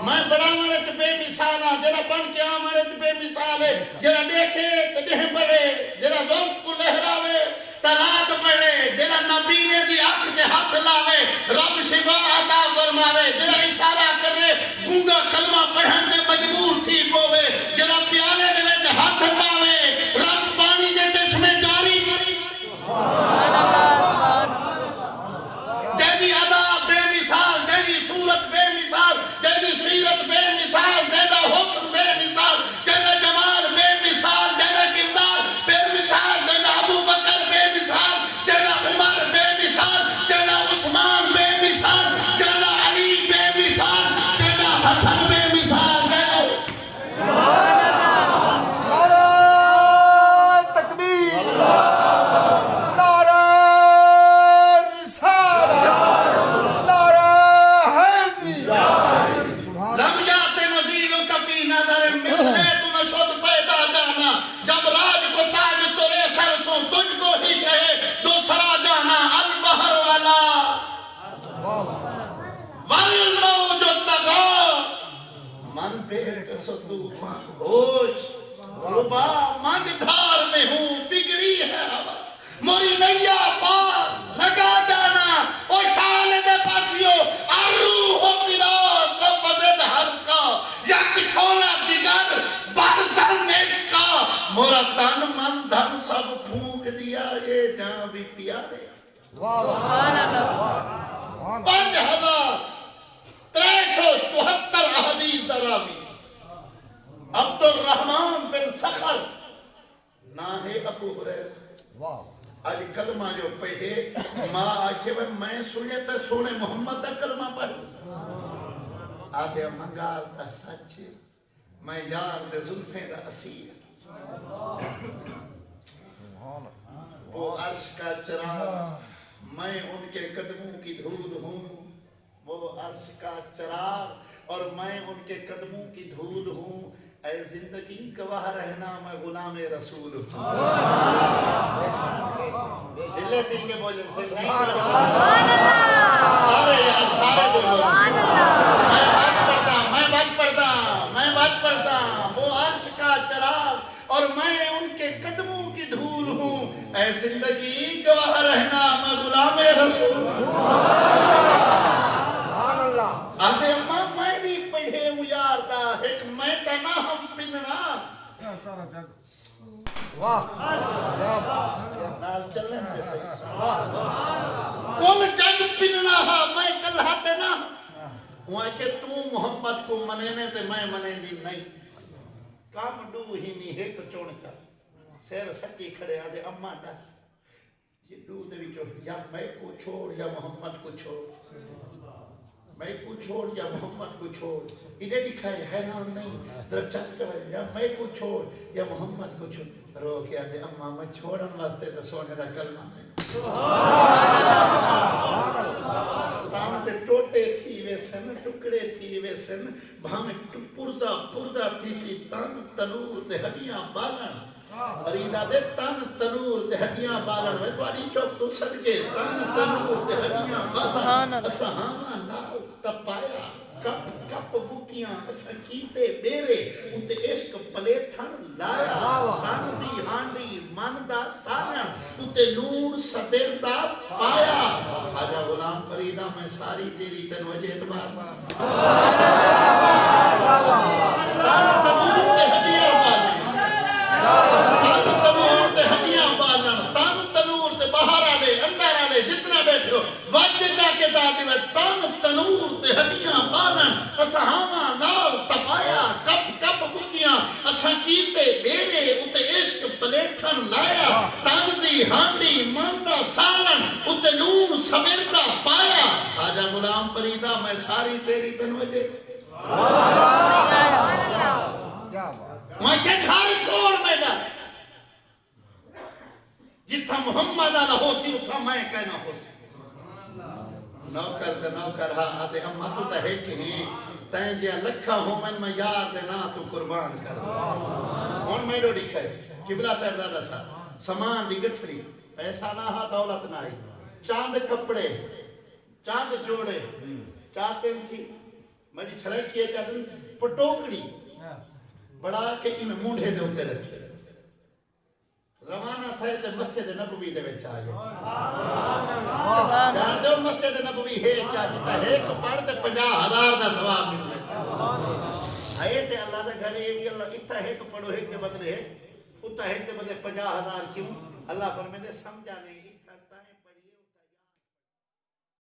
میں بڑا مڑے تو بے مثال ہاں جرا بن کے آمڑے تو بے مثال ہے جرا دیکھے تو دہ پڑے جرا ذوق کو لہراوے تلاد پڑے جرا نبی نے دی اکھ دے ہاتھ لاوے رب شفا عطا فرماوے جرا اشارہ کرے گونگا کلمہ پڑھن دے مجبور تھی پوے جرا پیالے دے وچ ہاتھ پاوے رب پانی دے چشمے جاری جیدی ادا بے مثال جیدی صورت بے مثال جیدی سیرت بے مثال جیدہ حسن بے مثال جیدہ جمال بے مثال جیدہ کردار بے مثال جیدہ ابو بکر بے مثال جیدہ عمر بے مثال جیدہ عثمان بے مثال جیدہ علی بے مثال جیدہ حسن بے مثال جیدہ نعرہ تکبیر نعرہ رسالت نعرہ حیدری لم جاتے نظیر کبھی نظر مثلے تو نشد پیدا جانا جب راج کو تاج ترے سر سو تجھ کو ہی شہے دوسرا جانا البحر والا والموج تغا من پہ کسو طوفان ہوش ربا من دھار میں ہوں بگڑی ہے ہوا موری نیا پار لگا جانا او شان دے پاسیو روح و فراق وزد ہر کا یک شولا دیگر برزن عشقا مورا تن من دھن سب پھونک دیا یہ جہاں بھی پیارے 5374 احادیث دراوی عبد الرحمن بن سخر نہ ہے ابو ہریرہ آج کلمہ جو پڑھے ماں آکھے میں سنے تا سونے محمد دا کلمہ پڑھ آدھے منگال دا سچ میں یار دے ظلفیں دا اسیر وہ عرش کا چراغ میں ان کے قدموں کی دھول ہوں وہ عرش کا چراغ اور میں ان کے قدموں کی دھول ہوں اے زندگی گواہ رہنا میں غلام رسول ہوں دلے تھی کہ بولے سے نہیں سارے یار سارے بولو میں بات پڑھتا وہ عرش کا چراغ اور میں ان کے قدموں کی دھول ہوں اے زندگی گواہ رہنا میں غلام رسول آدھے اماں میں بھی پڑھے ہوں یار دا ایک میں تنا ہم پننا نال چلیں تے صحیح کل جگ پننا ہا میں کل ہاتے نا وہاں کہ تو محمد کو منینے تے میں منے دی نہیں کام ڈو ہی نہیں ایک چوڑ کا سیر سٹی کھڑے آدھے اماں ڈس یہ ڈو دے بھی چوڑ یا میں کو چھوڑ یا محمد کو چھوڑ میں کو چھوڑ یا محمد کو چھوڑ ادھے دکھائے حیران نہیں ذرا چسٹ ہے یا میں کو چھوڑ یا محمد کو چھوڑ رو کیا دے اماں میں چھوڑن واسطے تو سونے دا کلمہ ہے تان تے ٹوٹے تھی ویسن ٹکڑے تھی ویسن بھامے پردہ تھی سی تن تنور تے ہڈیاں بالن فریدہ دے تن تنور تے ہڈیاں بالن میں تو آڑی چوک تو صدقے تن تنور تے ہڈیاں بالن اسہانا نال تپایا کپ کپ بکیاں سکیتے بیرے انتے عشق پلیٹھن لایا تن دی ہانڈی من دا سالن انتے نون سبیر دا پایا آجا غلام فریدہ میں ساری تیری تنوجہ اعتبار تن تنور تے ہڈیاں بالن تن تنور تے ہڈیاں بالن کے دادی میں تن تنور تے ہڈیاں بالن اسا ہاواں نال تپایا کپ کپ بکیاں اسا کیتے بیرے اتے عشق پلیٹھن لایا تن دی ہانڈی ماندا سالن اتے لون سمیردا پایا خواجہ غلام فریدہ میں ساری تیری تنوجہ میں کہ گھر چھوڑ میں جا جتھا محمد آنا ہو سی اتھا میں کہنا ہو سی نوکر تے نوکر ہاں آتے اما تو تا ہے کہ ہیں تین جیا لکھا ہوں میں یار دے نا تو قربان کر سا اور میں رو لکھا ہے قبلہ صاحب دادا صاحب سامان دی گٹھڑی پیسہ نہ ہا دولت نہ ہی چاند کپڑے چاند جوڑے چاہتے سی میری سرائی کیا چاہتے پٹوکڑی بڑا کہ انہیں مونڈے دے ہوتے رکھے روانہ تھے تے مسجد نبوی دے وچ آ گئے جانتے ہو مسجد نبوی ہے کیا جتا ہے کہ پڑھ تے 50,000 دا ثواب ملے آئے تے اللہ دا گھر یہ بھی اللہ اتنا ہے کہ پڑھو ایک دے بدلے ہے اتنا ہے کہ بدلے 50,000 کیوں اللہ فرمائے سمجھا نہیں